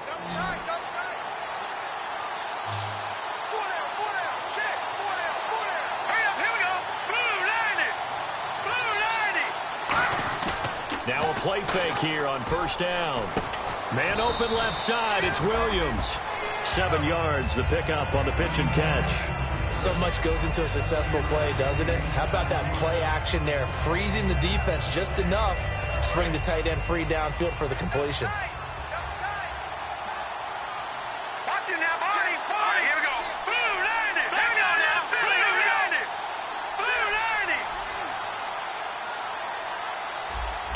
Now a play fake here on first down. Man open left side. It's Williams. 7 yards, the pickup on the pitch and catch. So much goes into a successful play, doesn't it? How about that play action there? Freezing the defense just enough to bring the tight end free downfield for the completion.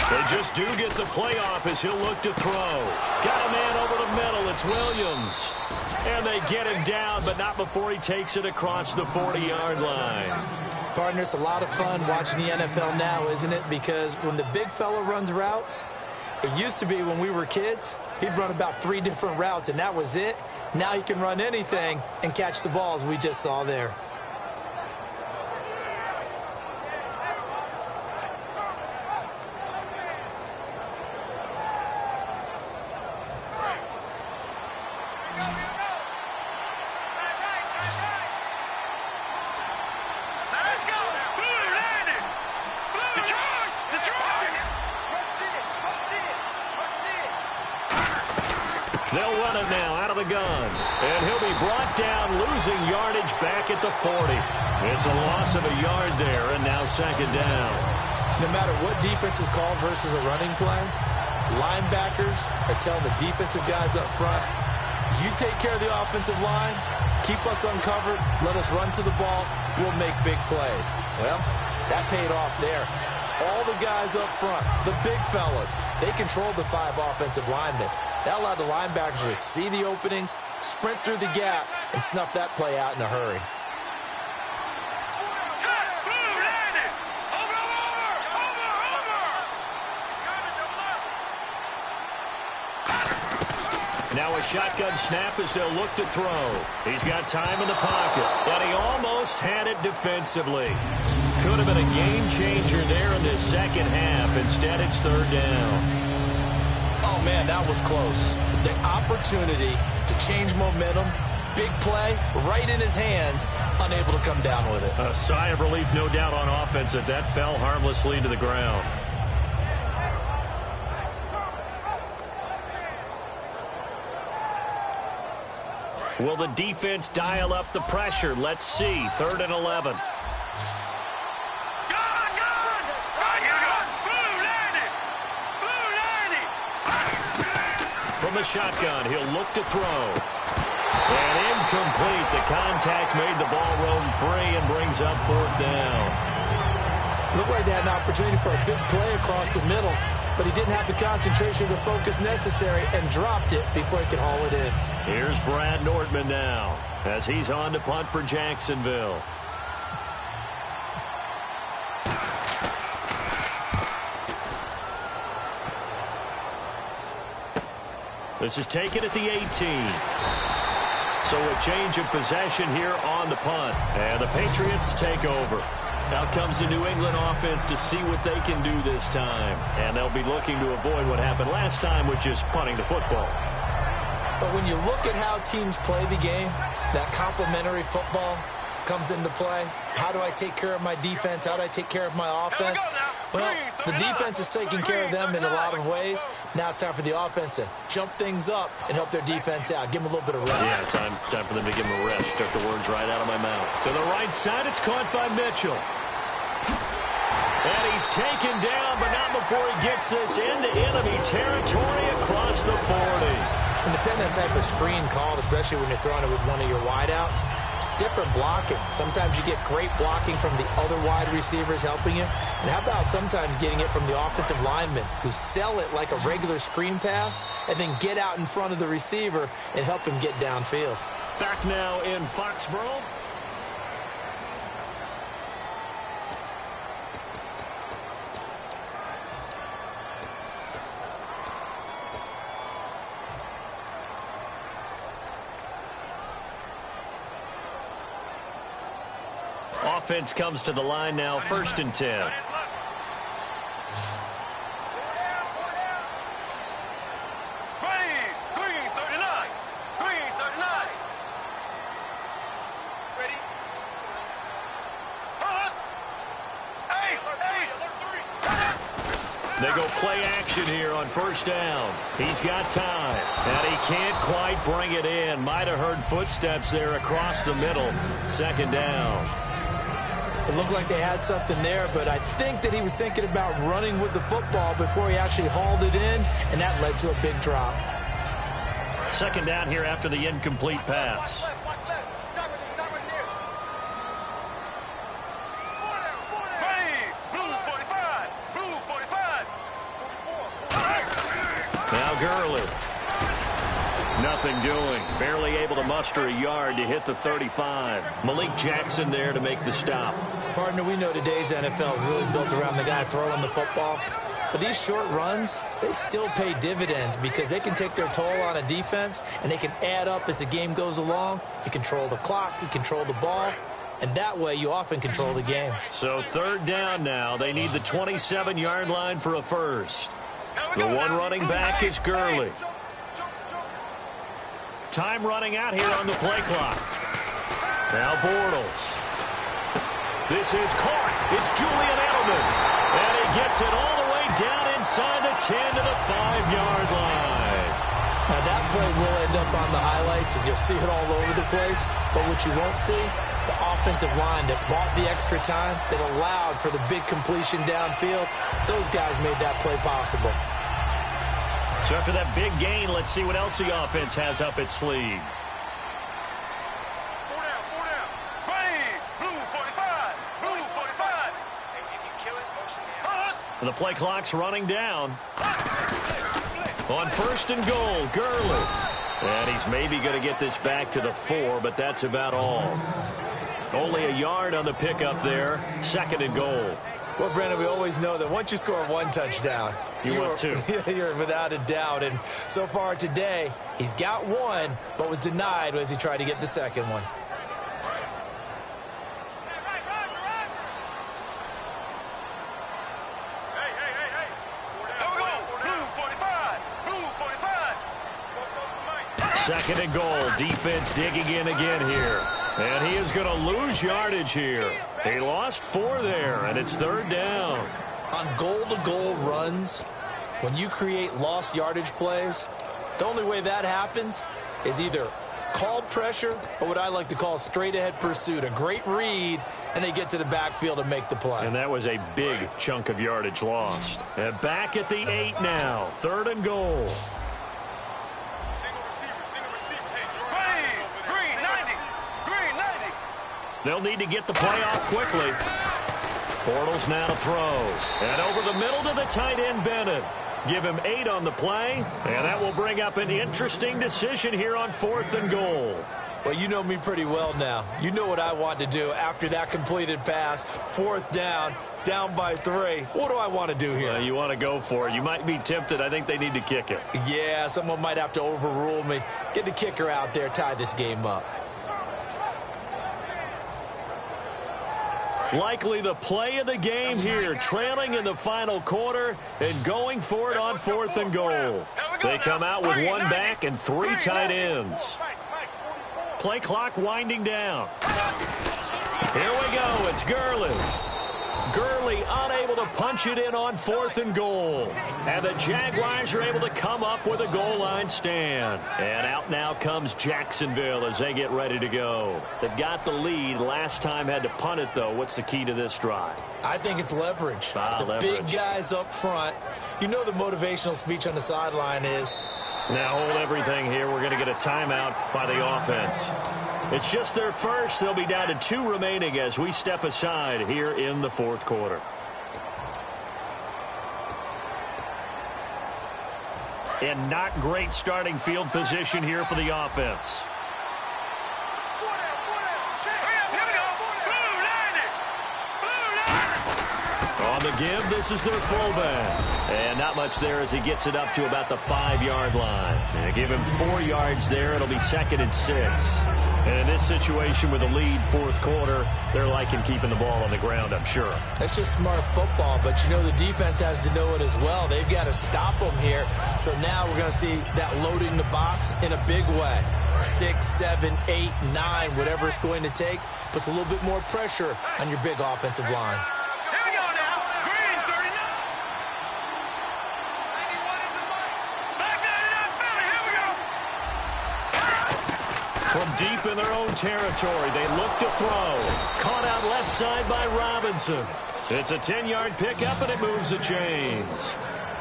They just do get the playoff as he'll look to throw. Got a man over the middle. It's Williams. And they get him down, but not before he takes it across the 40-yard line. Partner, it's a lot of fun watching the NFL now, isn't it? Because when the big fella runs routes, it used to be when we were kids, he'd run about 3 different routes, and that was it. Now he can run anything and catch the balls we just saw there. They'll run it now out of the gun. And he'll be brought down, losing yardage back at the 40. It's a loss of a yard there, and now second down. No matter what defense is called versus a running play, linebackers are telling the defensive guys up front, you take care of the offensive line, keep us uncovered, let us run to the ball, we'll make big plays. Well, that paid off there. All the guys up front, the big fellas, they controlled the 5 offensive linemen. That allowed the linebackers to see the openings, sprint through the gap, and snuff that play out in a hurry. Now a shotgun snap as they'll look to throw. He's got time in the pocket, but he almost had it defensively. Could have been a game changer there in this second half. Instead, it's third down. Oh, man, that was close. The opportunity to change momentum, big play, right in his hands, unable to come down with it. A sigh of relief, no doubt, on offense that fell harmlessly to the ground. Will the defense dial up the pressure? Let's see. 3rd and 11. From the shotgun, he'll look to throw. And incomplete. The contact made the ball roam free and brings up 4th down. Looked like they had an opportunity for a big play across the middle, but he didn't have the concentration or the focus necessary and dropped it before he could haul it in. Here's Brad Nordman now as he's on to punt for Jacksonville. This is taken at the 18. So a change of possession here on the punt. And the Patriots take over. Out comes the New England offense to see what they can do this time. And they'll be looking to avoid what happened last time, which is punting the football. But when you look at how teams play the game, that complementary football comes into play. How do I take care of my defense? How do I take care of my offense? Well, the defense is taking care of them in a lot of ways. Now it's time for the offense to jump things up and help their defense out. Give them a little bit of rest. Yeah, time for them to give them a rest. Took the words right out of my mouth. To the right side, it's caught by Mitchell. And he's taken down, but not before he gets this into enemy territory across the 40. And depending on the type of screen called, especially when you're throwing it with one of your wideouts, it's different blocking. Sometimes you get great blocking from the other wide receivers helping you. And how about sometimes getting it from the offensive linemen who sell it like a regular screen pass and then get out in front of the receiver and help him get downfield. Back now in Foxborough. Offense comes to the line now, 1st and 10. Green 39. Green 39. Ready? They go play action here on 1st down. He's got time, and he can't quite bring it in. Might have heard footsteps there across the middle. 2nd down. It looked like they had something there, but I think that he was thinking about running with the football before he actually hauled it in, and that led to a big drop. 2nd down here after the incomplete pass. Now Gurley. Nothing doing. Barely able to muster a yard to hit the 35. Malik Jackson there to make the stop. Partner, we know today's NFL is really built around the guy throwing the football. But these short runs, they still pay dividends because they can take their toll on a defense and they can add up as the game goes along. You control the clock, you control the ball, and that way you often control the game. So 3rd down now. They need the 27-yard line for a first. The one running back is Gurley. Time running out here on the play clock. Now Bortles. This is caught. It's Julian Edelman. And he gets it all the way down inside the 10 to the 5-yard line. Now that play will end up on the highlights, and you'll see it all over the place. But what you won't see, the offensive line that bought the extra time, that allowed for the big completion downfield, those guys made that play possible. So after that big gain, let's see what else the offense has up its sleeve. 4 down. Ready. Blue 45. Blue 45. If you kill it, motion down. The play clock's running down. On first and goal, Gurley. And he's maybe going to get this back to the 4, but that's about all. Only a yard on the pickup there. Second and goal. Well, Brandon, we always know that once you score one touchdown, you're without a doubt. And so far today, he's got one, but was denied as he tried to get the second one. Second and goal. Defense digging in again here. And he is going to lose yardage here. He lost 4 there, and it's third down. On goal-to-goal runs, when you create lost yardage plays, the only way that happens is either called pressure or what I like to call straight-ahead pursuit. A great read, and they get to the backfield and make the play. And that was a big chunk of yardage lost. And back at the 8 now. Third and goal. They'll need to get the play off quickly. Bortles now to throw. And over the middle to the tight end, Bennett. Give him 8 on the play. And that will bring up an interesting decision here on fourth and goal. Well, you know me pretty well now. You know what I want to do after that completed pass. Fourth down, down by 3. What do I want to do here? You want to go for it. You might be tempted. I think they need to kick it. Yeah, someone might have to overrule me. Get the kicker out there, tie this game up. Likely the play of the game here, trailing in the final quarter and going for it on fourth and goal. They come out with 1 back and 3 tight ends. Play clock winding down. Here we go. It's Gurley. Gurley unable to punch it in on fourth and goal. And the Jaguars are able to come up with a goal line stand. And out now comes Jacksonville as they get ready to go. They've got the lead. Last time had to punt it, though. What's the key to this drive? I think it's leverage. Leverage. Big guys up front. You know the motivational speech on the sideline is, now hold everything here. We're going to get a timeout by the offense. It's just their first. They'll be down to 2 remaining as we step aside here in the fourth quarter. And not great starting field position here for the offense. On the give, this is their fullback. And not much there as he gets it up to about the 5-yard line. And give him 4 yards there. It'll be 2nd and 6. And in this situation with a lead fourth quarter, they're liking keeping the ball on the ground, I'm sure. That's just smart football, but you know the defense has to know it as well. They've got to stop them here. So now we're going to see that loading the box in a big way. 6, 7, 8, 9, whatever it's going to take, puts a little bit more pressure on your big offensive line. From deep in their own territory, they look to throw. Caught out left side by Robinson. It's a 10-yard pickup, and it moves the chains.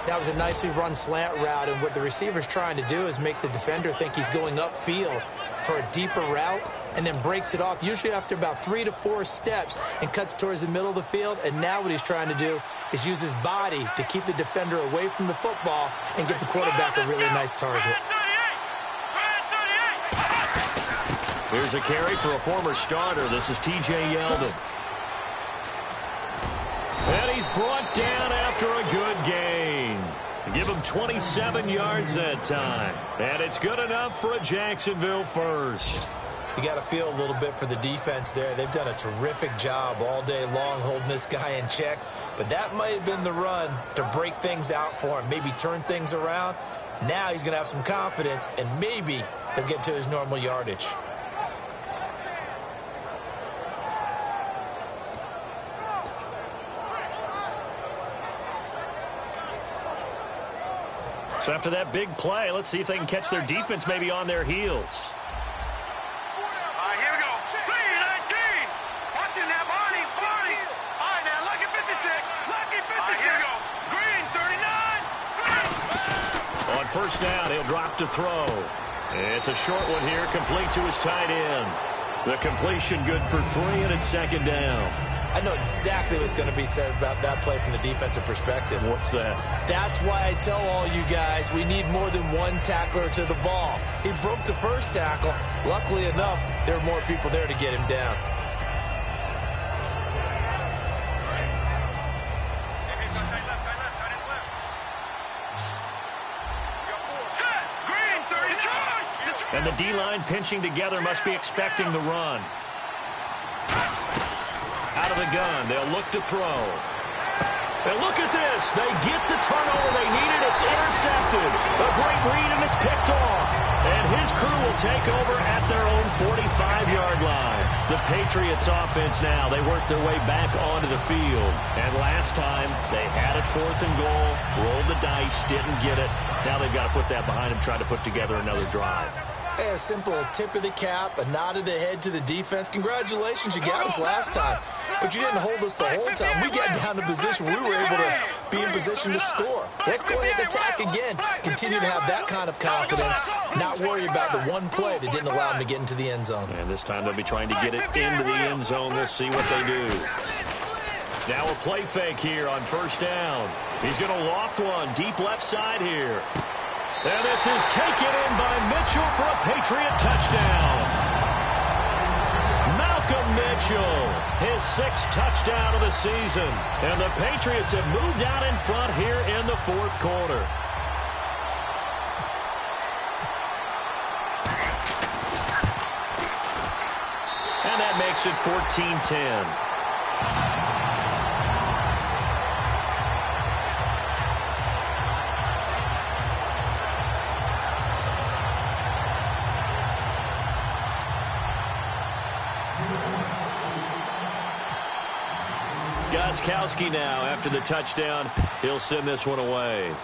That was a nicely run slant route, and what the receiver's trying to do is make the defender think he's going upfield for a deeper route, and then breaks it off, usually after about 3 to 4 steps, and cuts towards the middle of the field. And now what he's trying to do is use his body to keep the defender away from the football and get the quarterback a really nice target. Here's a carry for a former starter. This is T.J. Yeldon. And he's brought down after a good gain. Give him 27 yards that time. And it's good enough for a Jacksonville first. You got to feel a little bit for the defense there. They've done a terrific job all day long holding this guy in check. But that might have been the run to break things out for him, maybe turn things around. Now he's going to have some confidence, and maybe he'll get to his normal yardage. So after that big play, let's see if they can catch their defense maybe on their heels. All right, here we go. 3-19. Watching that, Barney. All right, now, Lucky 56. Lucky 56. All right, here we go. Green, 39. On first down, he'll drop to throw. It's a short one here, complete to his tight end. The completion good for 3, and it's 2nd down. I know exactly what's going to be said about that play from the defensive perspective. What's that? That's why I tell all you guys we need more than one tackler to the ball. He broke the first tackle. Luckily enough, there were more people there to get him down. And the D-line pinching together must be expecting the run. Out of the gun, they'll look to throw. And look at this. They get the turnover they needed. It's intercepted. A great read, and it's picked off. And his crew will take over at their own 45-yard line. The Patriots offense now, they work their way back onto the field. And last time, they had it 4th and goal, rolled the dice, didn't get it. Now they've got to put that behind them, try to put together another drive. Hey, a simple tip of the cap, a nod of the head to the defense. Congratulations, you got us last time. But you didn't hold us the whole time. We got down to position. We were able to be in position to score. Let's go ahead and attack again. Continue to have that kind of confidence. Not worry about the one play that didn't allow them to get into the end zone. And this time they'll be trying to get it into the end zone. We'll see what they do. Now a play fake here on 1st down. He's going to loft one deep left side here. And this is taken in by Mitchell for a Patriot touchdown. Malcolm Mitchell, his 6th touchdown of the season. And the Patriots have moved out in front here in the 4th quarter. And that makes it 14-10. Gostkowski now after the touchdown. He'll send this one away.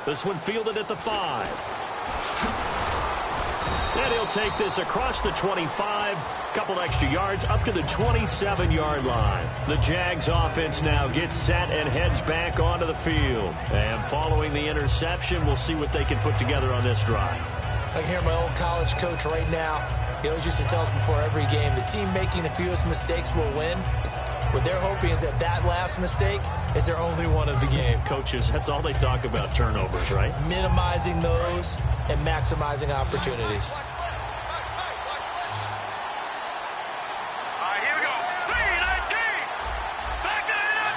This one fielded at the 5. And he'll take this across the 25. Couple extra yards up to the 27-yard line. The Jags offense now gets set and heads back onto the field. And following the interception, we'll see what they can put together on this drive. I can hear my old college coach right now. He always used to tell us before every game, the team making the fewest mistakes will win. What they're hoping is that that last mistake is their only one of the game. Coaches, that's all they talk about, turnovers, right? Minimizing those and maximizing opportunities. All right, here we go. 3-19. Back it up.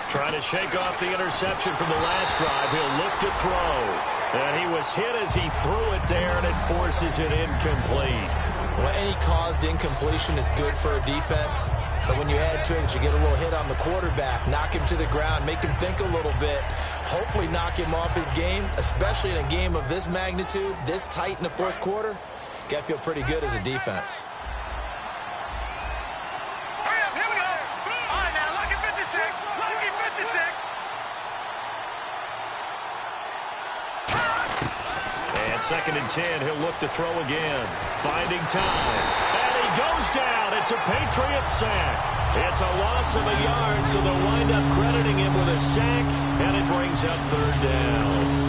Trying to shake off the interception from the last drive. He'll look to throw. And he was hit as he threw it there, and it forces it incomplete. Well, any caused incompletion is good for a defense. But when you add to it, you get a little hit on the quarterback, knock him to the ground, make him think a little bit, hopefully knock him off his game, especially in a game of this magnitude, this tight in the 4th quarter. Got to feel pretty good as a defense. Second and 10, he'll look to throw again. Finding time. And he goes down. It's a Patriot sack. It's a loss of a yard, so they'll wind up crediting him with a sack, and it brings up 3rd down.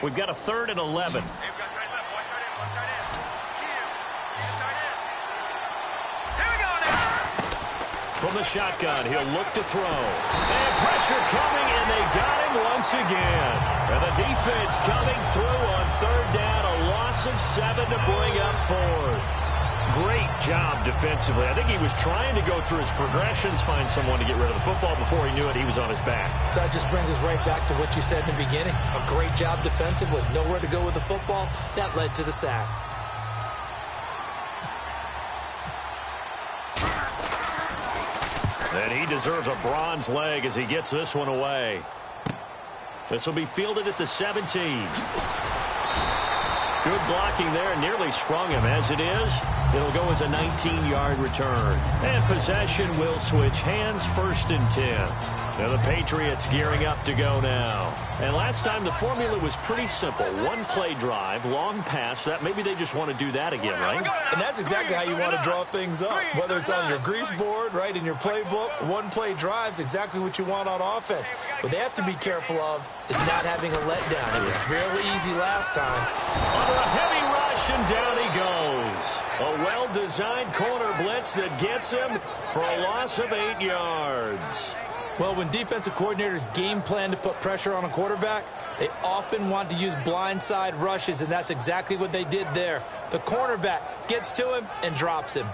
We've got a 3rd and 11. From the shotgun, he'll look to throw. And pressure coming, and they got him once again. And the defense coming through on 3rd down, a loss of 7 to bring up 4th. Great job defensively. I think he was trying to go through his progressions, find someone to get rid of the football. Before he knew it, he was on his back. So that just brings us right back to what you said in the beginning. A great job defensively. Nowhere to go with the football. That led to the sack. And he deserves a bronze leg as he gets this one away. This will be fielded at the 17. Good blocking there, nearly sprung him. As it is, it'll go as a 19-yard return. And possession will switch hands, 1st and 10. Now the Patriots gearing up to go now. And last time the formula was pretty simple. One play drive, long pass. That maybe they just want to do that again, right? And that's exactly how you want to draw things up. Whether it's on your grease board, right, in your playbook, one play drive's exactly what you want on offense. What they have to be careful of is not having a letdown. It was really easy last time. Under a heavy rush, and down he goes. A well-designed corner blitz that gets him for a loss of 8 yards. Well, when defensive coordinators game plan to put pressure on a quarterback, they often want to use blindside rushes, and that's exactly what they did there. The cornerback gets to him and drops him.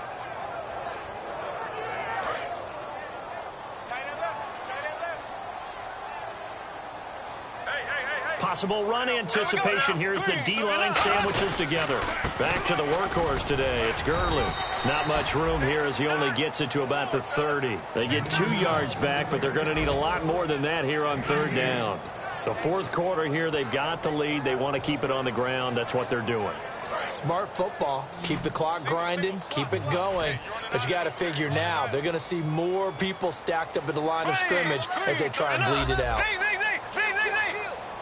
Possible run anticipation here as the D-line sandwiches together. Back to the workhorse today. It's Gurley. Not much room here as he only gets it to about the 30. They get 2 yards back, but they're going to need a lot more than that here on 3rd down. The 4th quarter here, they've got the lead. They want to keep it on the ground. That's what they're doing. Smart football. Keep the clock grinding. Keep it going. But you got to figure now, they're going to see more people stacked up at the line of scrimmage as they try and bleed it out.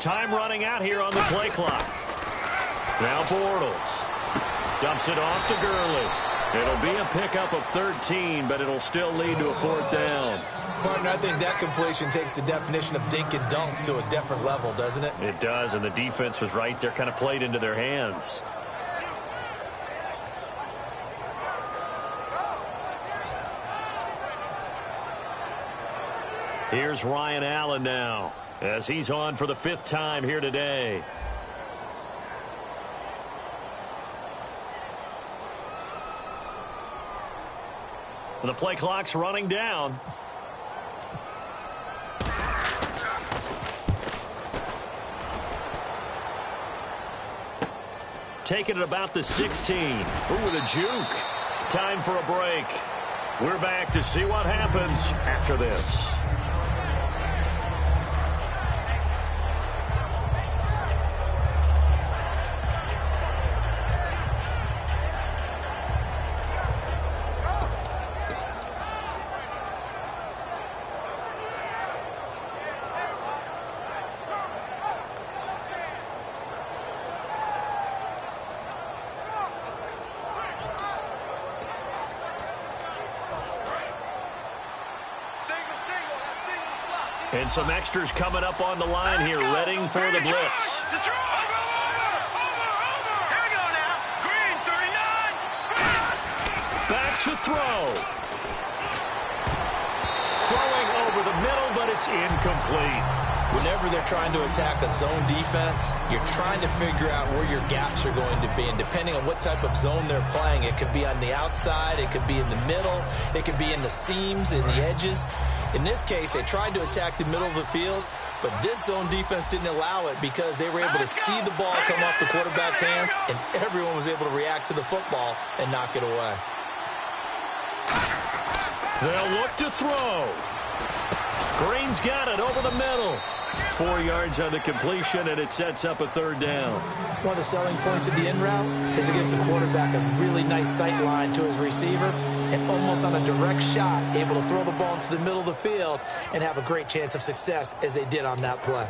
Time running out here on the play clock. Now Bortles dumps it off to Gurley. It'll be a pickup of 13, but it'll still lead to a 4th down. Partner, I think that completion takes the definition of dink and dunk to a different level, doesn't it? It does, and the defense was right there, kind of played into their hands. Here's Ryan Allen now, as he's on for the 5th time here today. The play clock's running down. Taking it about the 16. Ooh, with a juke. Time for a break. We're back to see what happens after this. And some extras coming up on the line here, readying for the blitz. Back to throw. Throwing over the middle, but it's incomplete. Whenever they're trying to attack a zone defense, you're trying to figure out where your gaps are going to be. And depending on what type of zone they're playing, it could be on the outside, it could be in the middle, it could be in the seams, in the edges. In this case, they tried to attack the middle of the field, but this zone defense didn't allow it because they were able to see the ball come off the quarterback's hands, and everyone was able to react to the football and knock it away. They'll look to throw. Green's got it over the middle. 4 yards on the completion, and it sets up a 3rd down. One of the selling points of the in route is it gives the quarterback a really nice sight line to his receiver, and almost on a direct shot, able to throw the ball into the middle of the field and have a great chance of success as they did on that play.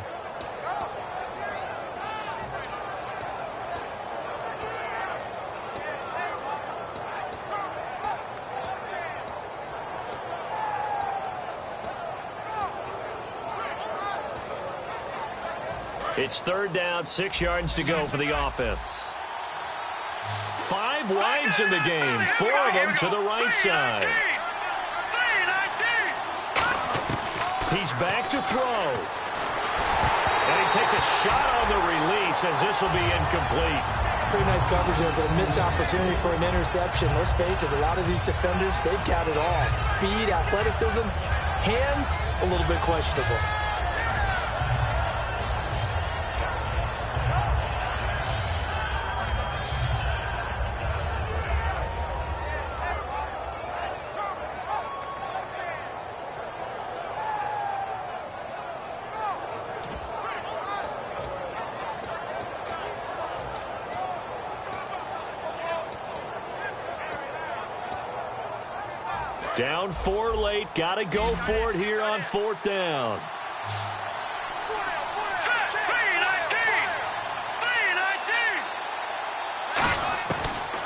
It's 3rd down, 6 yards to go for the offense. 5 wides in the game, 4 of them to the right side. He's back to throw. And he takes a shot on the release as this will be incomplete. Pretty nice coverage there, but a missed opportunity for an interception. Let's face it, a lot of these defenders, they've got it all. Speed, athleticism, hands, a little bit questionable. Down 4 late. Got to go for it here on 4th down.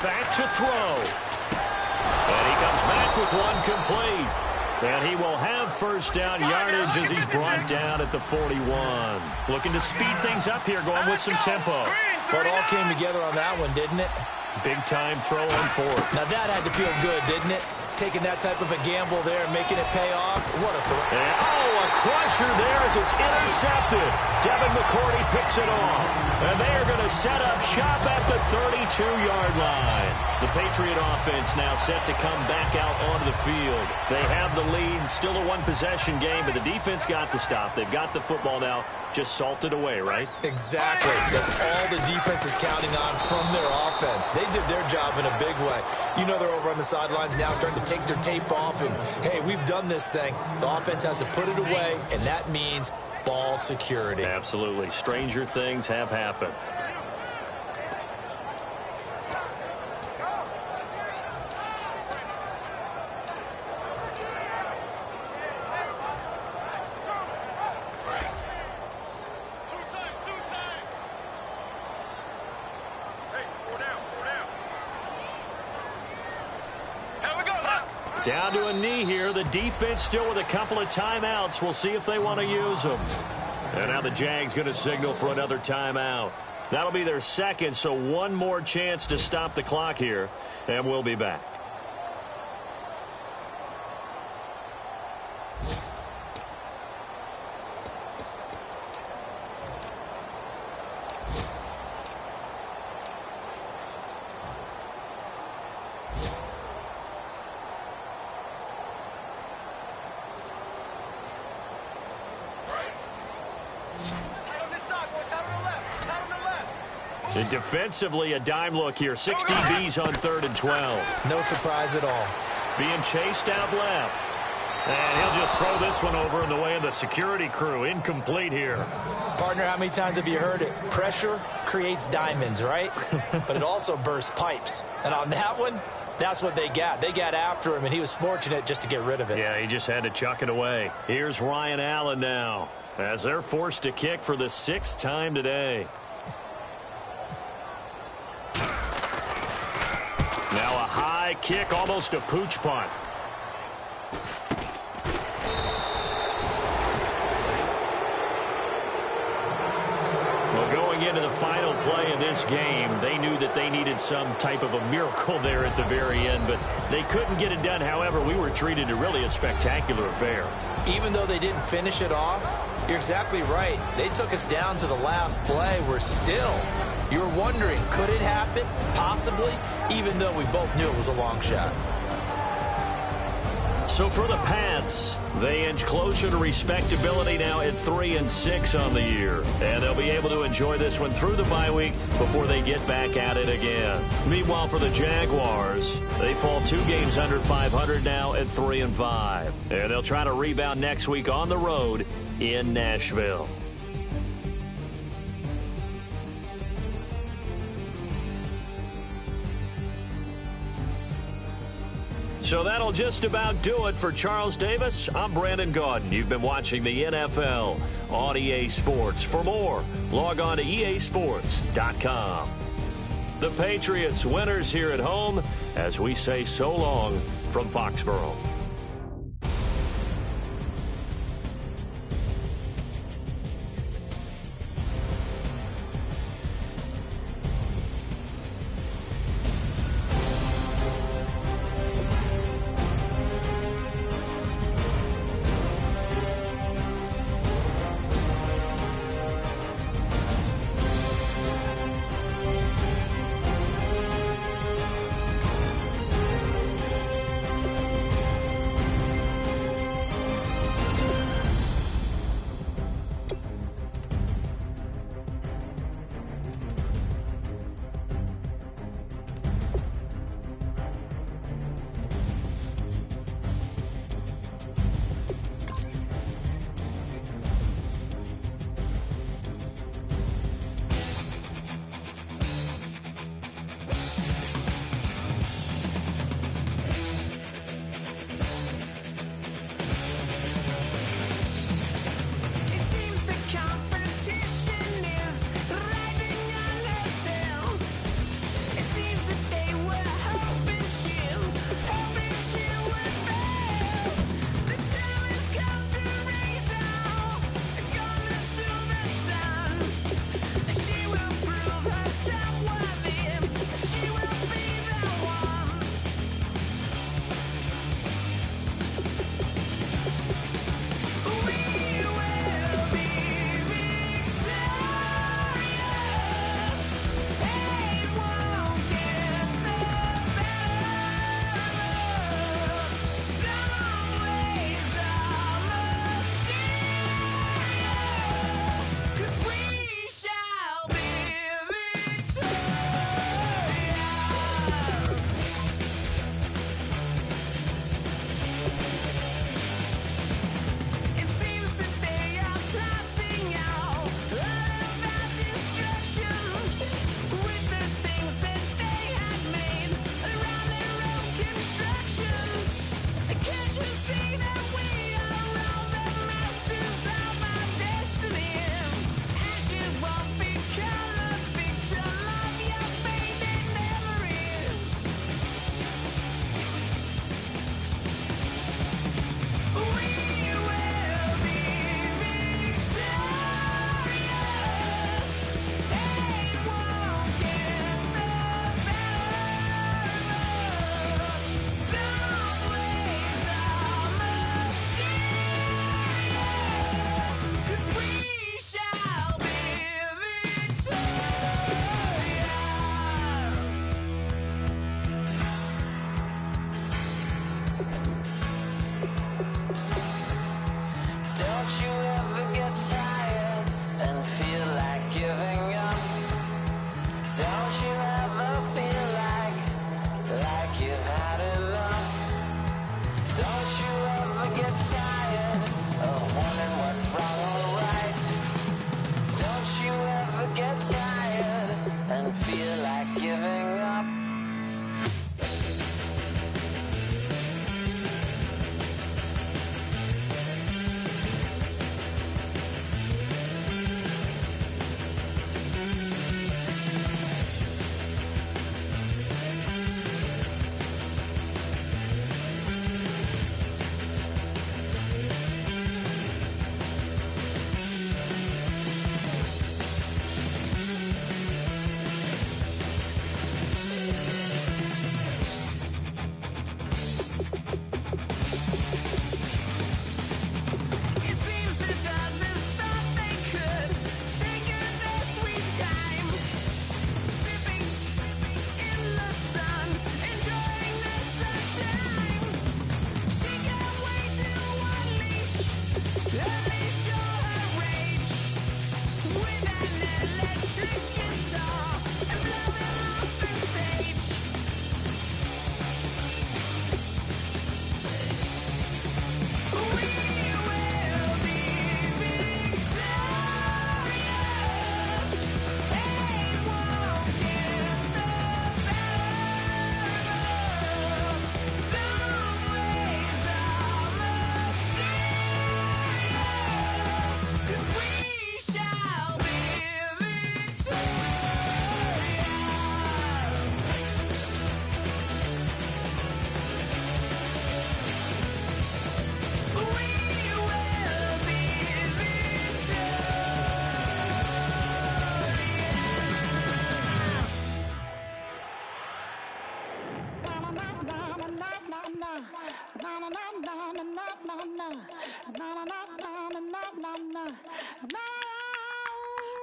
Back to throw. And he comes back with one complete. And he will have first down yardage as he's brought down at the 41. Looking to speed things up here, going with some tempo. But it all came together on that one, didn't it? Big time throw on 4th. Now that had to feel good, didn't it? Taking that type of a gamble there and making it pay off. What a throw. A crusher there as it's intercepted. Devin McCourty picks it off. And they are going to set up shop at the 32-yard line. The Patriot offense now set to come back out onto the field. They have the lead. Still a one-possession game, but the defense got the stop. They've got the football now. Just salted away, right? Exactly. That's all the defense is counting on from their offense. They did their job in a big way. You know they're over on the sidelines now starting to take their tape off and, hey, we've done this thing. The offense has to put it away, and that means ball security. Absolutely. Stranger things have happened. Down to a knee here. The defense still with a couple of timeouts. We'll see if they want to use them. And now the Jags going to signal for another timeout. That'll be their second, so one more chance to stop the clock here. And we'll be back. And defensively, a dime look here. 6 DBs on 3rd and 12. No surprise at all. Being chased out left. And he'll just throw this one over in the way of the security crew. Incomplete here. Partner, how many times have you heard it? Pressure creates diamonds, right? But it also bursts pipes. And on that one, that's what they got. They got after him, and he was fortunate just to get rid of it. Yeah, he just had to chuck it away. Here's Ryan Allen now, as they're forced to kick for the 6th time today. Now a high kick, almost a pooch punt. Well, going into the final play of this game, they knew that they needed some type of a miracle there at the very end, but they couldn't get it done. However, we were treated to really a spectacular affair. Even though they didn't finish it off, you're exactly right. They took us down to the last play. We're still, you were wondering, could it happen? Possibly, even though we both knew it was a long shot. So for the Pats, they inch closer to respectability now at 3-6 on the year. And they'll be able to enjoy this one through the bye week before they get back at it again. Meanwhile, for the Jaguars, they fall 2 games under 500 now at 3-5. And they'll try to rebound next week on the road in Nashville. So that'll just about do it for Charles Davis. I'm Brandon Gaudin. You've been watching the NFL on EA Sports. For more, log on to easports.com. The Patriots winners here at home as we say so long from Foxborough.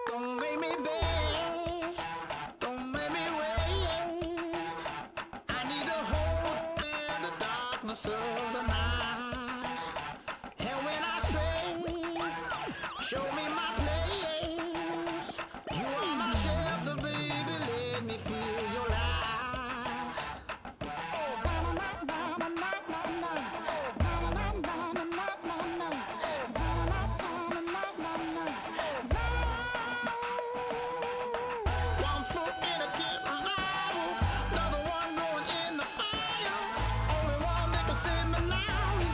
Don't make me beg, don't make me wait. I need a hold in the darkness of the night. And when I stray, show me my place. You are my shelter, baby, let me feel your light. Oh, one foot in a deep revival, another one going in the fire. Only one that can save me now, he's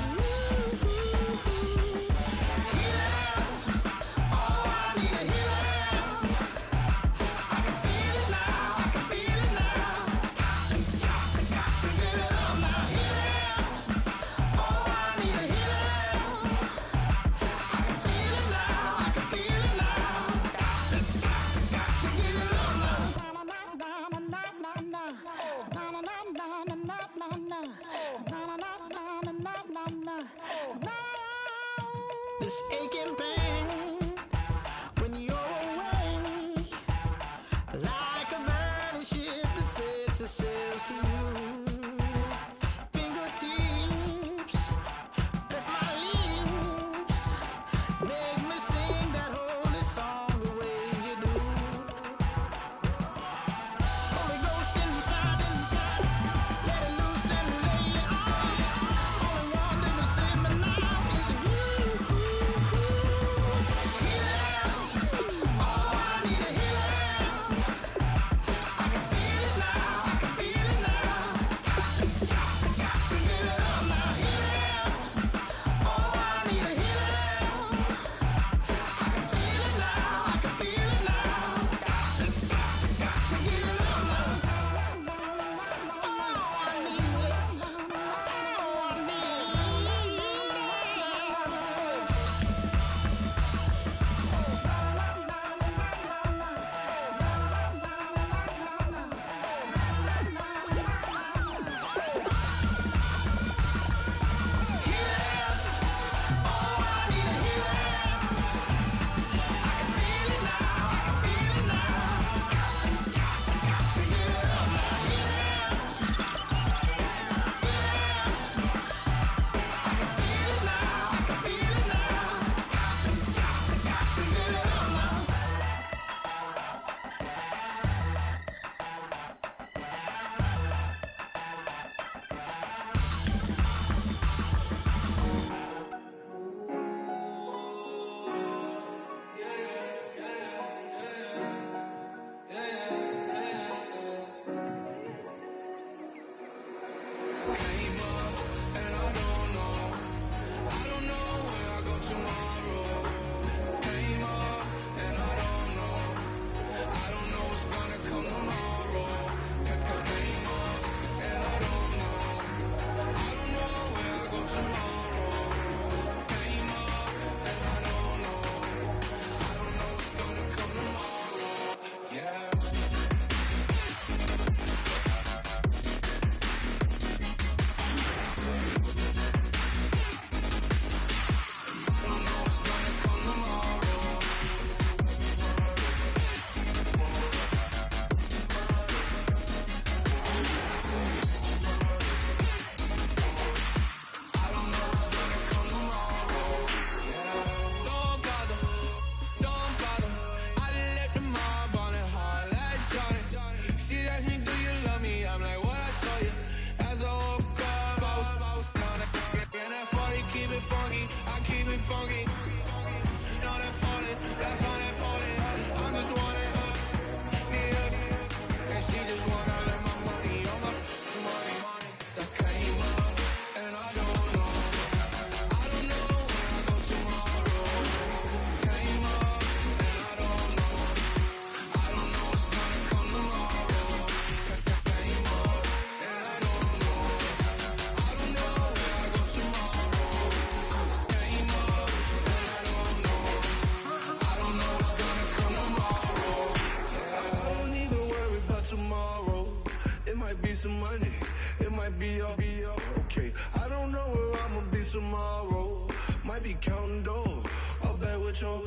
tomorrow. Might be counting dough. All back with your.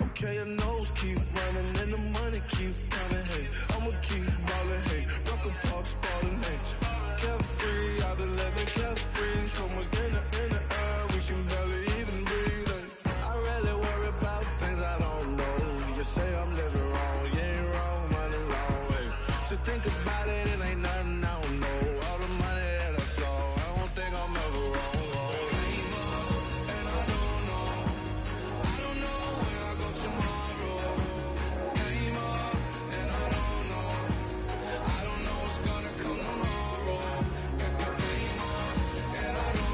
Okay, your nose keep running and the money keep coming. Hey, I'ma keep ballin'. Hey, rock a park spottin'. Hey, carefree, I've been living carefree. So much in the air, we can barely even breathe. Hey, I rarely worry about things I don't know. You say I'm living wrong, you ain't wrong, money long. Hey, so think about it, it ain't nothing I don't know. All the money that I saw, I don't think I'm ever wrong. I don't know what's gonna come tomorrow. Got the game up, and I don't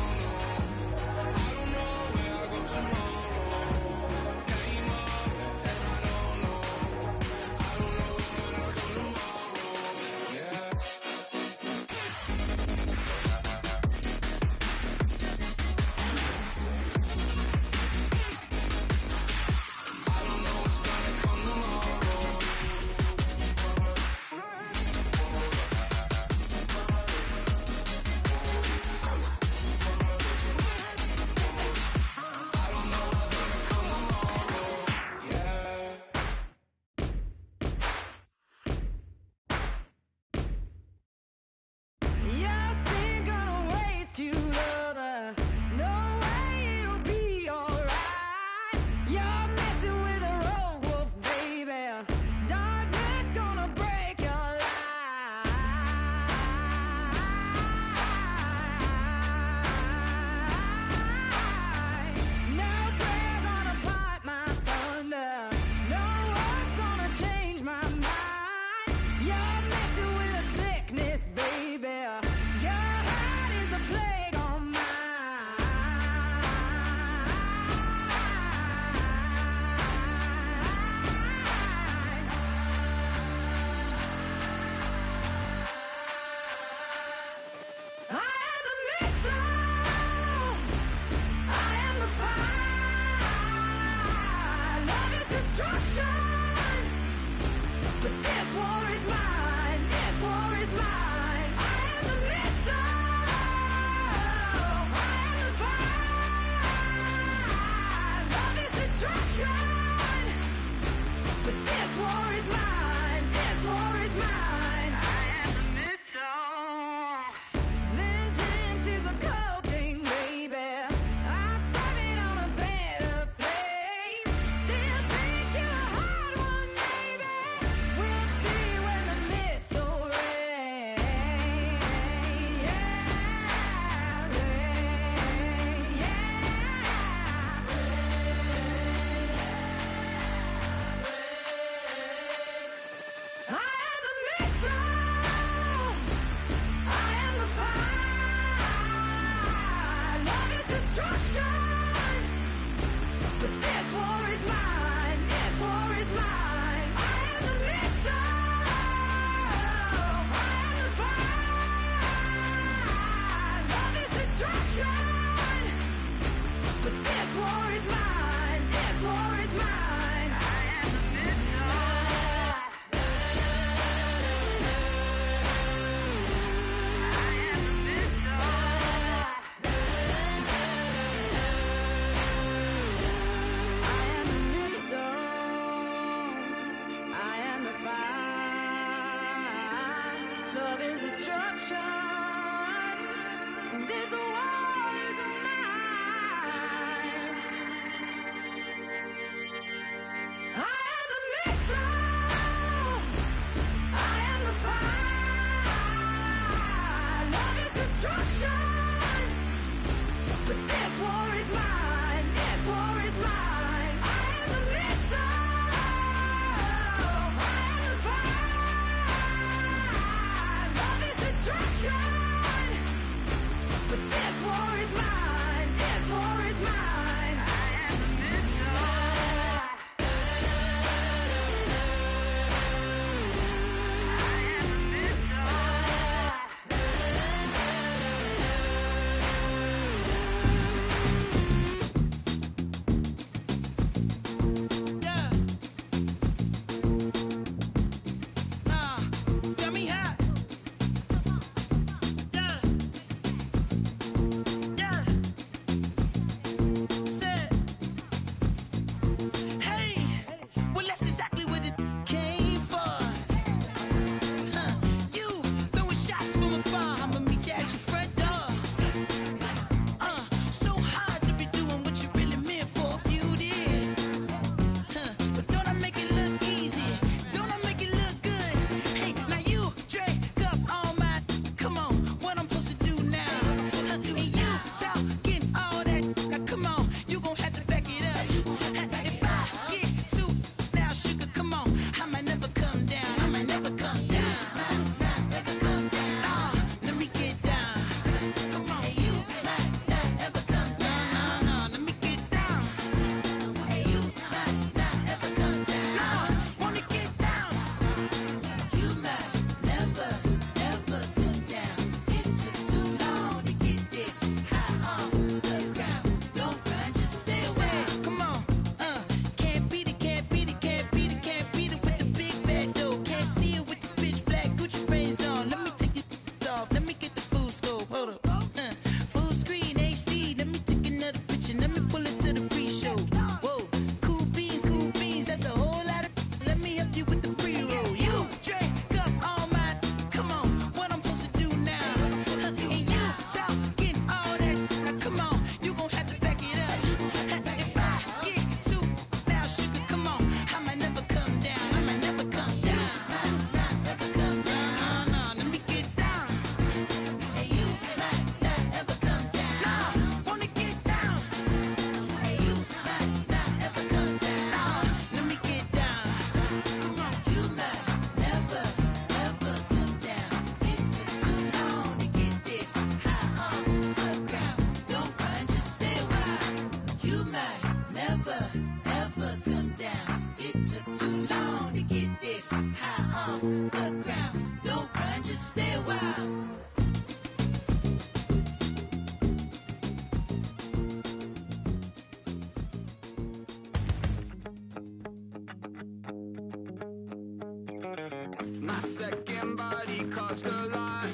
My second body cost a lot.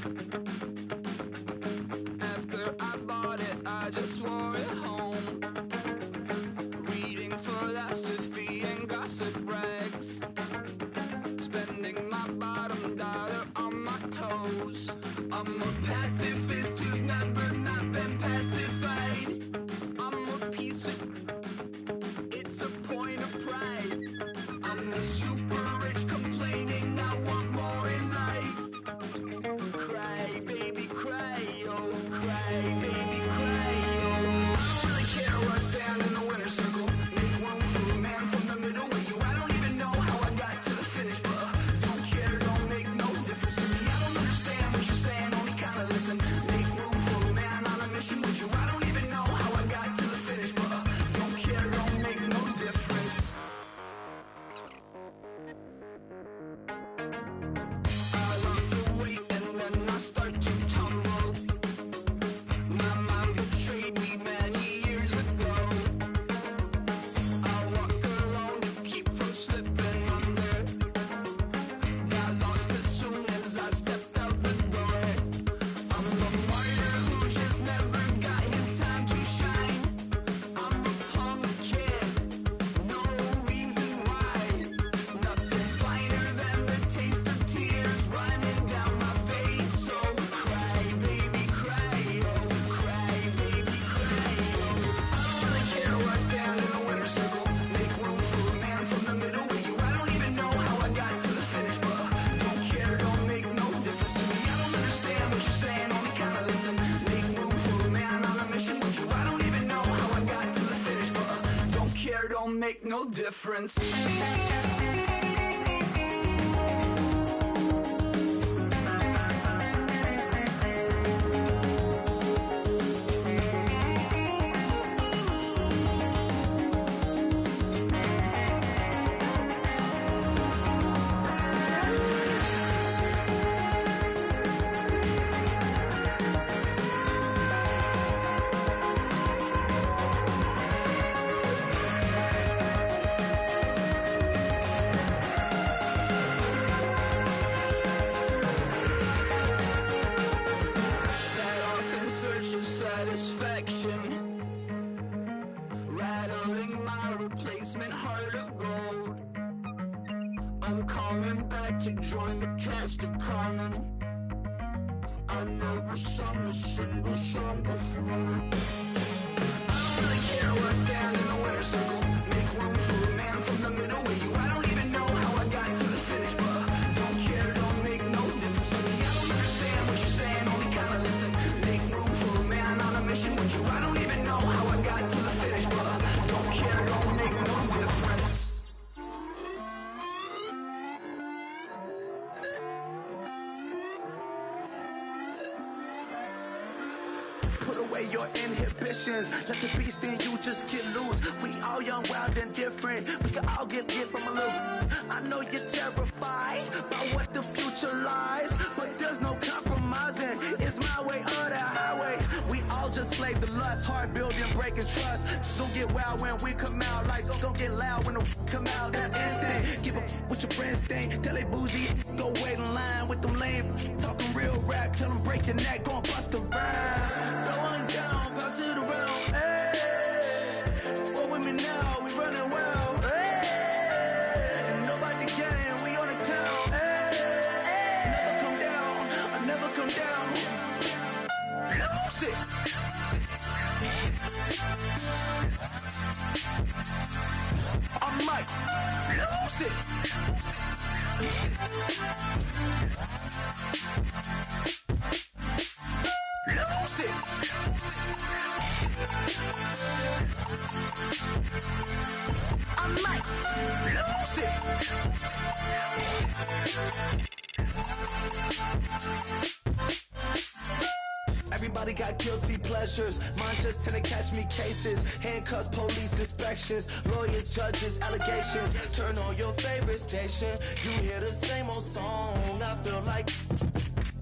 After I bought it, I just wore it home. Reading philosophy and gossip rags. Spending my bottom dollar on my toes. I'm a pacifist who's never not been pacified. I'm a piece of... It's a point of pride. I'm the super rich complaining I want more in life. Cry, baby, cry, oh, cry, baby, cry, oh. I don't really care where I stand in the winner's circle. Make room for a man from the middle with you. I don't even know how I got to the finish, but don't care, don't make no difference to me. I don't understand what you're saying, only kinda listen. Make room for a man on a mission with you. I don't even know how I got to the finish, but don't care, don't make no difference. I lost the weight and then I start to tumble. My mind betrayed me many years ago. I walk alone to keep from slipping under. Got lost as soon as I stepped out the door. I'm a martyr who just never got his time to shine. I'm a punk kid, no reason why. Nothing finer than the taste of tears running down my face. So cry, baby, cry, oh, cry, baby, cry, oh. I don't really care where I stand in the winner's circle. Make room for a man from the middle with you. I don't even know how I got to the finish, but don't care, don't make no difference to me. I don't understand what you're saying, only kinda listen. Make room for a man on a mission with you. I don't even know how I got to the finish, but don't care, don't make no difference. Set off in search of satisfaction, rattling my replacement heart of gold. I'm coming back to join the cast of Carmen. I never sung a single song before. I don't really care where I stand in the winner's circle. Make room for a man from the middle with you. I don't even know how I got to the finish, but don't care, don't make no difference to me. I don't understand what you're saying, only kinda listen. Make room for a man on a mission with you. I don't even know how I got to the finish, but don't care, don't make no difference. Put away your inhibitions. Let the beast in you just get loose. We all young, wild, and different. We can all get from a little. I know you're terrified by what the future lies, but there's no compromising. It's my way or the highway. We all just slave the lust, hard building, breaking trust. Don't get wild when we come out. Like don't get loud when the come out. That's instant. Give up what your friends think. Tell they bougie. Go wait in line with them lame. Talking real rap. Tell them break your neck. Gon' bust a rhyme. Going down, pass it around. Hey, what with me now? We running well. Hey, and nobody can. We on the town. Hey, never come down. I never come down. Lose it. I might lose it. Lose it. I might lose it. Everybody got guilty pleasures. Mine just tend to catch me cases. Handcuffs, police inspections, lawyers, judges, allegations. Turn on your favorite station. You hear the same old song. I feel like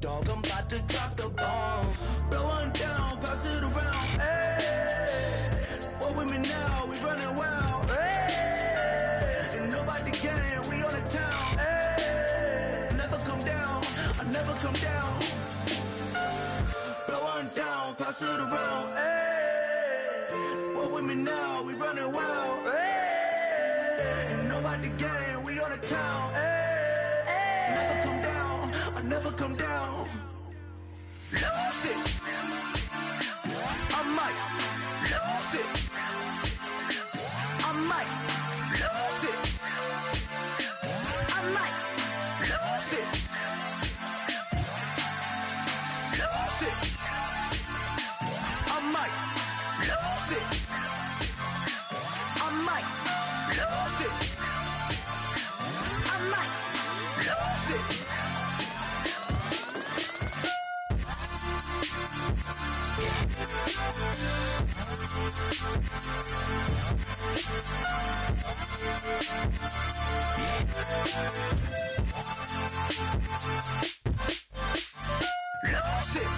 dog, I'm about to drop the bomb. Blow one down, pass it around. Hey, what with me now? We running wild. Hey, and nobody can. We on the town. Hey, never sit around. Hey, walk with me now, we running wild. Hey, and nobody gang, we on the town. Hey, never come down, I never come down. Lose it, I might lose it. I might lose it. I might lose it. Lose it. I might lose it. I might lose it. I might lose it. Lose it.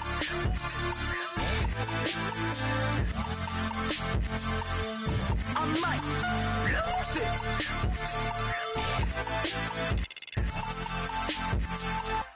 I might lose it.